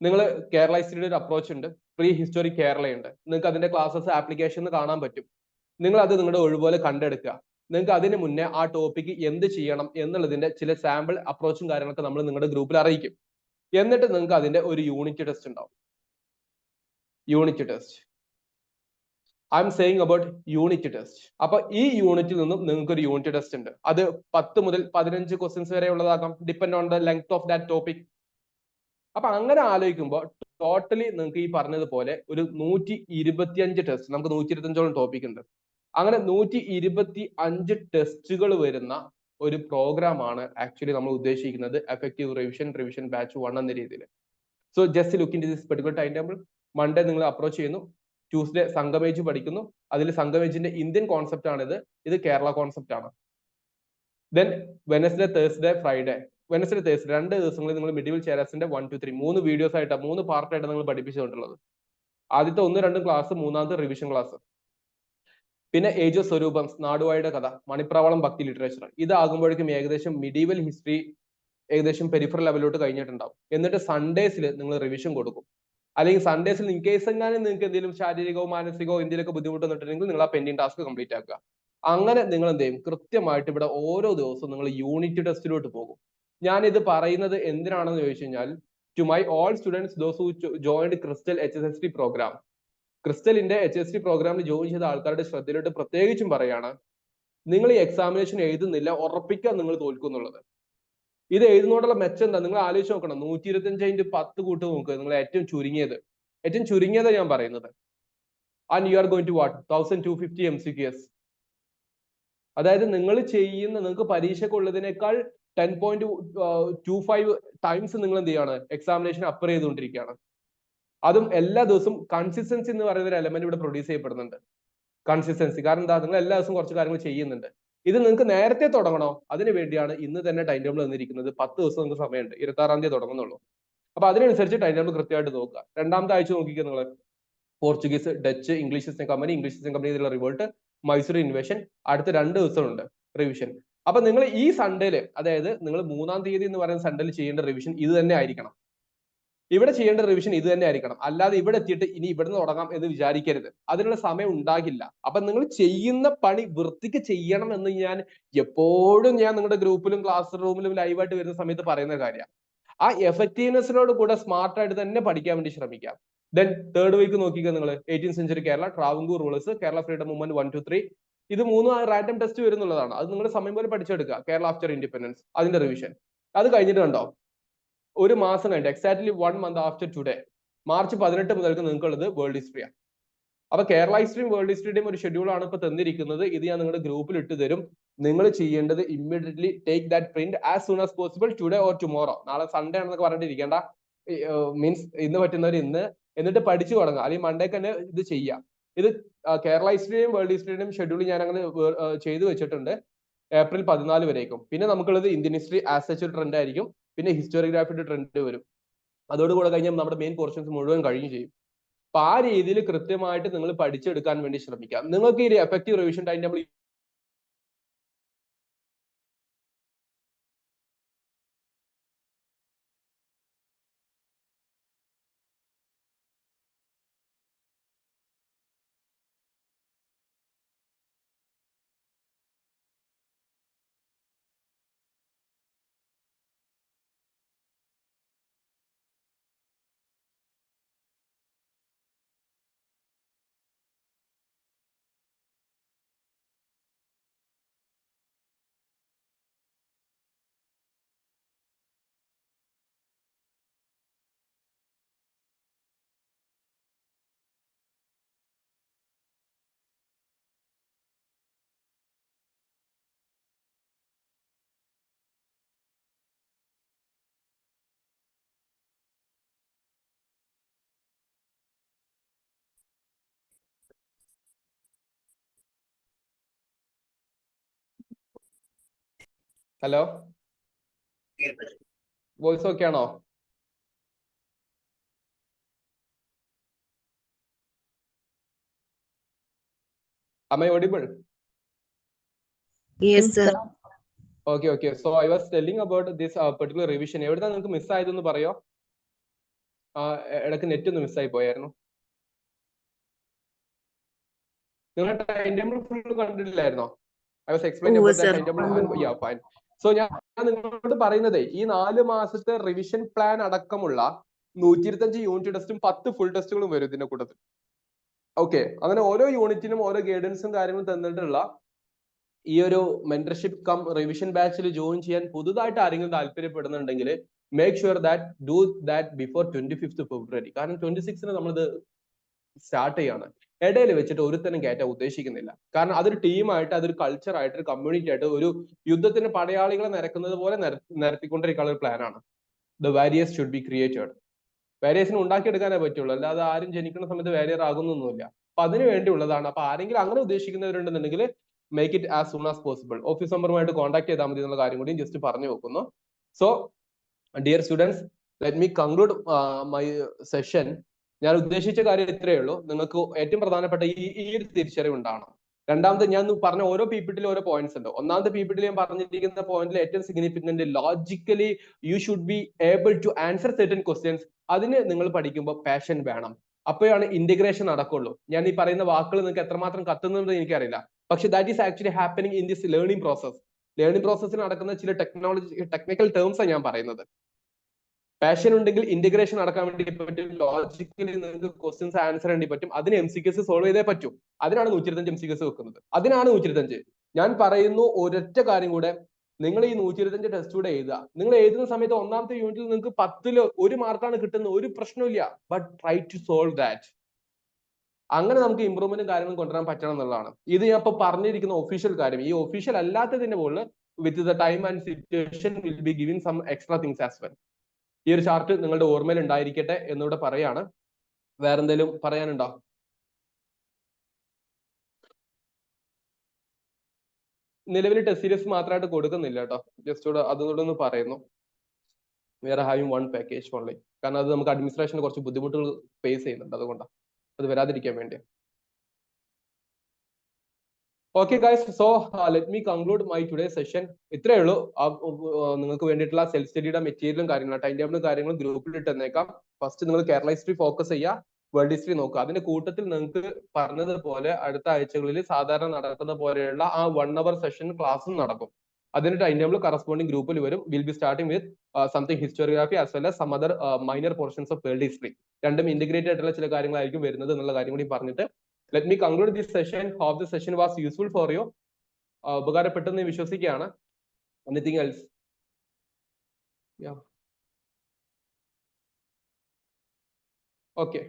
നിങ്ങൾ കേരള ഹിസ്റ്ററിയുടെ ഒരു അപ്രോച്ച് ഉണ്ട്, പ്രീ ഹിസ്റ്റോറി കേരളയുണ്ട്. നിങ്ങൾക്ക് അതിന്റെ ക്ലാസ്സസ് ആപ്ലിക്കേഷനിൽ കാണാൻ പറ്റും. നിങ്ങൾ അത് നിങ്ങളുടെ ഒഴിവുപോലെ കണ്ടെടുക്കുക. നിങ്ങൾക്ക് അതിന് മുന്നേ ആ ടോപ്പിക്ക് എന്ത് ചെയ്യണം എന്നുള്ളതിന്റെ ചില സാമ്പിൾ അപ്രോച്ചും കാര്യങ്ങളൊക്കെ നമ്മൾ നിങ്ങളുടെ ഗ്രൂപ്പിൽ അറിയിക്കും. എന്നിട്ട് നിങ്ങൾക്ക് അതിന്റെ ഒരു യൂണിറ്റ് ടെസ്റ്റ് ഉണ്ടാവും. Unit test, I M saying about unit test. അപ്പൊ ഈ യൂണിറ്റിൽ നിന്നും നിങ്ങൾക്ക് ഒരു യൂണിറ്റ് ടെസ്റ്റ് ഉണ്ട്. അത് 10 മുതൽ 15 ക്വസ്റ്റ്യൻസ് വരെ ഉള്ളതാകാം, depend on the length of that topic. അപ്പൊ അങ്ങനെ ആലോചിക്കുമ്പോൾ ടോട്ടലി നിങ്ങൾക്ക് ഈ പറഞ്ഞതുപോലെ ഒരു 125 ടെസ്റ്റ്, നമുക്ക് 125ഓളം ടോപ്പിക് ഉണ്ട്. അങ്ങനെ 125 ടെസ്റ്റുകൾ വരുന്ന ഒരു പ്രോഗ്രാം ആണ് ആക്ച്വലി നമ്മൾ ഉദ്ദേശിക്കുന്നത് എഫക്റ്റീവ് റിവിഷൻ ബാച്ച് 1 എന്ന രീതിയിൽ. So just look into this particular time table. Monday നിങ്ങൾ അപ്രോച്ച് ചെയ്യുന്നു, ട്യൂസ്ഡേ സംഗമേജ് പഠിക്കുന്നു. അതിൽ സംഗമേജിന്റെ ഇന്ത്യൻ കോൺസെപ്റ്റ് ആണിത്, ഇത് കേരള കോൺസെപ്റ്റ് ആണ്. Then Wednesday Thursday Friday, Wednesday Thursday 2 ദിവസങ്ങളിൽ നിങ്ങൾ മിഡിവൽ ചേരാസിന്റെ 1 to 3 3 വീഡിയോസ് ആയിട്ടാണ് 3 പാർട്ടായിട്ടാണ് നിങ്ങൾ പഠിപ്പിച്ചുകൊണ്ടുള്ളത്. ആദ്യത്തെ 1-2 ക്ലാസ്, മൂന്നാമത്തെ റിവിഷൻ ക്ലാസ്. പിന്നെ ഏജ് ഓഫ് സ്വരൂപം, നാടുവായുടെ കഥ, മണിപ്രാവളം, ഭക്തി ലിറ്ററേച്ചർ. ഇതാകുമ്പോഴേക്കും ഏകദേശം മിഡീവൽ ഹിസ്റ്ററി ഏകദേശം പെരിഫറൽ ലെവലിലോട്ട് കഴിഞ്ഞിട്ടുണ്ടാവും. എന്നിട്ട് സൺഡേസിൽ നിങ്ങൾ റിവിഷൻ കൊടുക്കും. അല്ലെങ്കിൽ സൺഡേസിൽ ഇൻ കേസ് എങ്ങാനും നിങ്ങൾക്ക് എന്തെങ്കിലും ശാരീരികമോ മാനസികമോ എന്തെങ്കിലുമൊക്കെ ബുദ്ധിമുട്ട് വന്നിട്ടുണ്ടെങ്കിൽ നിങ്ങൾ ആ പെൻഡിങ് ടാസ്ക് കംപ്ലീറ്റ് ആക്കുക. അങ്ങനെ നിങ്ങൾ എന്ത് ചെയ്യും, കൃത്യമായിട്ട് ഇവിടെ ഓരോ ദിവസവും നിങ്ങൾ യൂണിറ്റ് ടെസ്റ്റിലോട്ട് പോകും. ഞാൻ ഇത് പറയുന്നത് എന്തിനാണെന്ന് ചോദിച്ചു കഴിഞ്ഞാൽ, to my all students those who joined Crystal HSST programme, ക്രിസ്റ്റലിന്റെ HST പ്രോഗ്രാമിൽ ജോയിൻ ചെയ്ത ആൾക്കാരുടെ ശ്രദ്ധയിലോട്ട് പ്രത്യേകിച്ചും പറയാണ്, നിങ്ങൾ ഈ എക്സാമിനേഷൻ എഴുതുന്നില്ല, ഉറപ്പിക്കാൻ നിങ്ങൾ തോൽക്കുന്നുള്ളത്. ഇത് എഴുതുന്നോടുള്ള മെച്ചം എന്താ നിങ്ങൾ ആലോചിച്ച് നോക്കണം. 125/10 കൂട്ട് നോക്കുക, നിങ്ങൾ ഏറ്റവും ചുരുങ്ങിയത് ഞാൻ പറയുന്നത്. And you are going to what 1250 MCQs. അതായത് നിങ്ങൾ ചെയ്യുന്ന, നിങ്ങൾക്ക് പരീക്ഷയ്ക്കുള്ളതിനേക്കാൾ 10.25 ടൈംസ് നിങ്ങൾ എന്ത് ചെയ്യാണ്, എക്സാമിനേഷൻ അപ്പർ ചെയ്തുകൊണ്ടിരിക്കുകയാണ്. അതും എല്ലാ ദിവസവും കൺസിസ്റ്റൻസി എന്ന് പറയുന്ന ഒരു എലമെന്റ് ഇവിടെ പ്രൊഡ്യൂസ് ചെയ്യപ്പെടുന്നുണ്ട്. കൺസിസ്റ്റൻസി കാരണം എന്താ, നിങ്ങൾ എല്ലാ ദിവസവും കുറച്ച് കാര്യങ്ങൾ ചെയ്യുന്നുണ്ട്. ഇത് നിങ്ങൾക്ക് നേരത്തെ തുടങ്ങണോ, അതിന് വേണ്ടിയാണ് ഇന്ന് തന്നെ ടൈം ടേബിൾ തന്നിരിക്കുന്നത്. 10 ദിവസം നിങ്ങൾക്ക് സമയമുണ്ട്, 26-ാം തീയതി തുടങ്ങുന്നുള്ളൂ. അപ്പൊ അതിനനുസരിച്ച് ടൈം ടേബിൾ കൃത്യമായിട്ട് നോക്കുക. 2ാമത്തെ ആഴ്ച നോക്കിക്കുക നിങ്ങൾ, Portuguese, Dutch, English East India company revolt, Mysore invasion. അടുത്ത 2 ദിവസമുണ്ട് റിവിഷൻ. അപ്പൊ നിങ്ങൾ ഈ സൺഡേയില്, അതായത് നിങ്ങൾ 3-ാം തീയതി എന്ന് പറയുന്ന സൺഡേയിൽ ചെയ്യേണ്ട റിവിഷൻ ഇത് തന്നെ ആയിരിക്കണം. ഇവിടെ ചെയ്യേണ്ട റിവിഷൻ ഇത് തന്നെ ആയിരിക്കണം. അല്ലാതെ ഇവിടെ എത്തിയിട്ട് ഇനി ഇവിടുന്ന് തുടങ്ങാം എന്ന് വിചാരിക്കരുത്, അതിനുള്ള സമയം ഉണ്ടാകില്ല. അപ്പൊ നിങ്ങൾ ചെയ്യുന്ന പണി വൃത്തിക്ക് ചെയ്യണം എന്ന് ഞാൻ എപ്പോഴും നിങ്ങളുടെ ഗ്രൂപ്പിലും ക്ലാസ് റൂമിലും ലൈവായിട്ട് വരുന്ന സമയത്ത് പറയുന്ന കാര്യമാണ്. ആ എഫക്റ്റീവ്നെസ്സിനോട് കൂടെ സ്മാർട്ടായിട്ട് തന്നെ പഠിക്കാൻ വേണ്ടി ശ്രമിക്കാം. ദെൻ 3rd വീക്ക് നോക്കിക്കുക നിങ്ങൾ, 18th century Kerala, Travancore rulers, Kerala freedom movement 1 to 3. ഇത് 3 റാൻഡം ടെസ്റ്റ് വരുന്നുള്ളതാണ്. അത് നിങ്ങൾ സമയം പോലെ പഠിച്ചെടുക്കുക. കേരള ആഫ്റ്റർ ഇൻഡിപെൻഡൻസ്, അതിന്റെ റിവിഷൻ. അത് കഴിഞ്ഞിട്ട് കണ്ടോ, ഒരു മാസം കഴിഞ്ഞിട്ട് exactly 1 month after today, March 18 മുതൽക്ക് നിങ്ങൾക്കുള്ളത് വേൾഡ് ഹിസ്റ്ററിയാണ്. അപ്പൊ കേരള ഹിസ്റ്ററിയും വേൾഡ് ഹിസ്റ്ററിയുടെയും ഒരു ഷെഡ്യൂൾ ആണ് ഇപ്പൊ തന്നിരിക്കുന്നത്. ഇത് ഞാൻ നിങ്ങളുടെ ഗ്രൂപ്പിൽ ഇട്ട് തരും. നിങ്ങൾ ചെയ്യേണ്ടത് immediately take that print as soon as possible, today or tomorrow. നാളെ സൺഡേ ആണെന്നൊക്കെ പറഞ്ഞിട്ടിരിക്കേണ്ട, മീൻസ് ഇന്ന് പറ്റുന്നവർ ഇന്ന്, എന്നിട്ട് പഠിച്ചു തുടങ്ങുക. അല്ലെങ്കിൽ മൺഡേക്ക് തന്നെ ഇത് ചെയ്യാം. ഇത് കേരള ഹിസ്റ്ററിയും വേൾഡ് ഹിസ്റ്ററിയുടെയും ഷെഡ്യൂൾ ഞാൻ അങ്ങനെ ചെയ്തു വെച്ചിട്ടുണ്ട്, ഏപ്രിൽ 14 വരേക്കും. പിന്നെ നമുക്കുള്ളത് ഇന്ത്യൻ ഹിസ്റ്ററി ആസ് സച്ച് ഒരു ട്രെൻഡ് ആയിരിക്കും. പിന്നെ ഹിസ്റ്റോറിയോഗ്രാഫിയുടെ ട്രെൻഡ് വരും. അതോടുകൂടെ കഴിഞ്ഞാൽ നമ്മുടെ മെയിൻ പോർഷൻസ് മുഴുവൻ കഴിഞ്ഞു ചെയ്യും. അപ്പൊ ആ രീതിയിൽ കൃത്യമായിട്ട് നിങ്ങൾ പഠിച്ചെടുക്കാൻ വേണ്ടി ശ്രമിക്കാം. നിങ്ങൾക്ക് ഈ effective revision time table hello, voice okay ആണോ? Am I audible? Yes, sir. Okay. So I was telling about this particular revision. എവിടുന്നാ നിങ്ങൾക്ക് മിസ് ആയതെന്ന് പറയോ? ഇടയ്ക്ക് നെറ്റ് ഒന്ന് മിസ്സായി പോയായിരുന്നു. നിങ്ങൾ ടൈം ടേബിൾ ഫുൾ കണ്ടിട്ടില്ലായിരുന്നോ? I was explaining about that time table. Yeah, fine. So ഞാൻ നിങ്ങളോട് പറയുന്നത് ഈ 4 മാസത്തെ റിവിഷൻ പ്ലാൻ അടക്കമുള്ള 125 യൂണിറ്റ് ടെസ്റ്റും 10 ഫുൾ ടെസ്റ്റുകളും വരും ഇതിന്റെ കൂട്ടത്തിൽ. ഓക്കെ, അങ്ങനെ ഓരോ യൂണിറ്റിനും ഓരോ ഗൈഡൻസും കാര്യങ്ങളും തന്നിട്ടുള്ള ഈ ഒരു മെന്റർഷിപ്പ് കം റിവിഷൻ ബാച്ചിൽ ജോയിൻ ചെയ്യാൻ പുതുതായിട്ട് ആരെങ്കിലും താല്പര്യപ്പെടുന്നുണ്ടെങ്കിൽ make sure that do that before 25th February. കാരണം 26ന് നമ്മളിത് സ്റ്റാർട്ട് ചെയ്യാണ്. ഇടയിൽ വെച്ചിട്ട് ഒരുത്തനും കയറ്റാൻ ഉദ്ദേശിക്കുന്നില്ല. കാരണം അതൊരു ടീമായിട്ട്, അതൊരു കൾച്ചറായിട്ട്, ഒരു കമ്മ്യൂണിറ്റി ആയിട്ട്, ഒരു യുദ്ധത്തിന് പടയാളികളെ നിരക്കുന്നത് പോലെ നിരത്തിക്കൊണ്ടിരിക്കാനുള്ള ഒരു പ്ലാനാണ്. The warriors should be created. വാരിയേഴ്സിന് ഉണ്ടാക്കിയെടുക്കാനേ പറ്റുള്ളൂ, അല്ലാതെ ആരും ജനിക്കുന്ന സമയത്ത് വാരിയർ ആകുന്നൊന്നുമില്ല. അപ്പൊ അതിന് വേണ്ടിയുള്ളതാണ്. അപ്പൊ ആരെങ്കിലും അങ്ങനെ ഉദ്ദേശിക്കുന്നവരുണ്ടെന്നുണ്ടെങ്കിൽ make it as soon as possible. Office നമ്പറുമായിട്ട് കോൺടാക്ട് ചെയ്താൽ മതി എന്നുള്ള കാര്യം കൂടി ജസ്റ്റ് പറഞ്ഞു വെക്കുന്നു. So dear students, let me conclude my session. ഞാൻ ഉദ്ദേശിച്ച കാര്യം ഇത്രയേ ഉള്ളൂ. നിങ്ങൾക്ക് ഏറ്റവും പ്രധാനപ്പെട്ട ഈ ഒരു തിരിച്ചറിവ് ഉണ്ടാവണം. രണ്ടാമത് ഞാൻ പറഞ്ഞ ഓരോ പിപിടിയിലും ഓരോ പോയിന്റ്സ് ഉണ്ട്. ഒന്നാമത്തെ പിപിടിയിൽ ഞാൻ പറഞ്ഞിരിക്കുന്ന പോയിന്റിൽ ഏറ്റവും significant, logically you should be able to answer certain questions. അതിന് നിങ്ങൾ പഠിക്കുമ്പോൾ പാഷൻ വേണം. അപ്പോഴാണ് ഇന്റഗ്രേഷൻ നടക്കുള്ളൂ. ഞാൻ ഈ പറയുന്ന വാക്കുകൾ നിങ്ങൾക്ക് എത്രമാത്രം കത്തുന്നത് എനിക്കറിയില്ല, പക്ഷെ that is actually happening in this learning process. Learning പ്രോസസ്സിൽ നടക്കുന്ന ചില ടെക്നിക്കൽ ടേംസാണ് ഞാൻ പറയുന്നത്. പാഷൻ ഉണ്ടെങ്കിൽ ഇന്റഗ്രേഷൻ നടക്കാൻ വേണ്ടി പറ്റും. ലോജിക്കലി നിങ്ങൾക്ക് ക്വസ്റ്റ്യൻസ് ആൻസർ ചെയ്യേണ്ടി പറ്റും. അതിന് MCQs സോൾവ് ചെയ്തേ പറ്റും. അതിനാണ് 125 MCQs വെക്കുന്നത്. അതിനാണ് 125. ഞാൻ പറയുന്നു ഒരൊറ്റ കാര്യം കൂടെ, നിങ്ങൾ ഈ 125 ടെസ്റ്റ് കൂടെ എഴുതുക. നിങ്ങൾ എഴുതുന്ന സമയത്ത് ഒന്നാമത്തെ യൂണിറ്റിൽ നിങ്ങൾക്ക് 10ൽ 1 മാർക്കാണ് കിട്ടുന്നത്, ഒരു പ്രശ്നമില്ല. But try to solve that. അങ്ങനെ നമുക്ക് ഇമ്പ്രൂവ്മെന്റും കാര്യങ്ങളും കൊണ്ടുവരാൻ പറ്റണം എന്നുള്ളതാണ്. ഇത് ഞാൻ ഇപ്പൊ പറഞ്ഞിരിക്കുന്ന ഒഫീഷ്യൽ കാര്യം. ഈ ഒഫീഷ്യൽ അല്ലാത്തതിന്റെ മുകളിൽ with the time and situation will be giving some extra things as well. ഈ ഒരു ചാർട്ട് നിങ്ങളുടെ ഓർമ്മയിൽ ഉണ്ടായിരിക്കട്ടെ എന്നിവിടെ പറയാണ്. വേറെന്തെങ്കിലും പറയാനുണ്ടോ? നിലവിൽ ടെസ്റ്റ് സീരീസ് മാത്രമായിട്ട് കൊടുക്കുന്നില്ല കേട്ടോ. ജസ്റ്റ് ഇവിടെ അതുകൂടെ ഒന്ന് പറയുന്നു. We are having one package only. കാരണം അത് നമുക്ക് അഡ്മിനിസ്ട്രേഷന് കുറച്ച് ബുദ്ധിമുട്ടുകൾ ഫേസ് ചെയ്യുന്നുണ്ട്. അതുകൊണ്ടാണ്, അത് വരാതിരിക്കാൻ വേണ്ടി. Okay guys, so let me conclude my today session. ഇത്രയേ ഉള്ളൂ. നിങ്ങൾക്ക് വേണ്ടിയിട്ടുള്ള സെൽഫ് സ്റ്റഡിയുടെ മെറ്റീരിയലും കാര്യങ്ങളും ടൈം ടേബിളും കാര്യങ്ങളും ഗ്രൂപ്പിൽ ഇട്ടേക്കാം. ഫസ്റ്റ് നിങ്ങൾ കേരള ഹിസ്റ്ററി ഫോക്കസ് ചെയ്യുക, വേൾഡ് ഹിസ്റ്ററി നോക്കുക. അതിന്റെ കൂട്ടത്തിൽ നിങ്ങൾക്ക് പറഞ്ഞതുപോലെ അടുത്ത ആഴ്ചകളിൽ സാധാരണ നടക്കുന്ന പോലെയുള്ള ആ 1 hour സെഷൻ ക്ലാസ്സും നടക്കും. അതിന്റെ ടൈം ടേബിൾ കറസ്പോണ്ടിങ് ഗ്രൂപ്പിൽ വരും. Will be starting with something historiography as well as some other minor portions of world history. രണ്ടും ഇന്റഗ്രേറ്റഡ് ആയിട്ടുള്ള ചില കാര്യങ്ങളായിരിക്കും വരുന്നത് എന്നുള്ള കാര്യം കൂടി പറഞ്ഞിട്ട് let me conclude this session. Hope the session was useful for you. ഉപകാരപ്പെട്ടെന്ന് വിശ്വസിക്കുകയാണ്. Anything else? Yeah. Okay.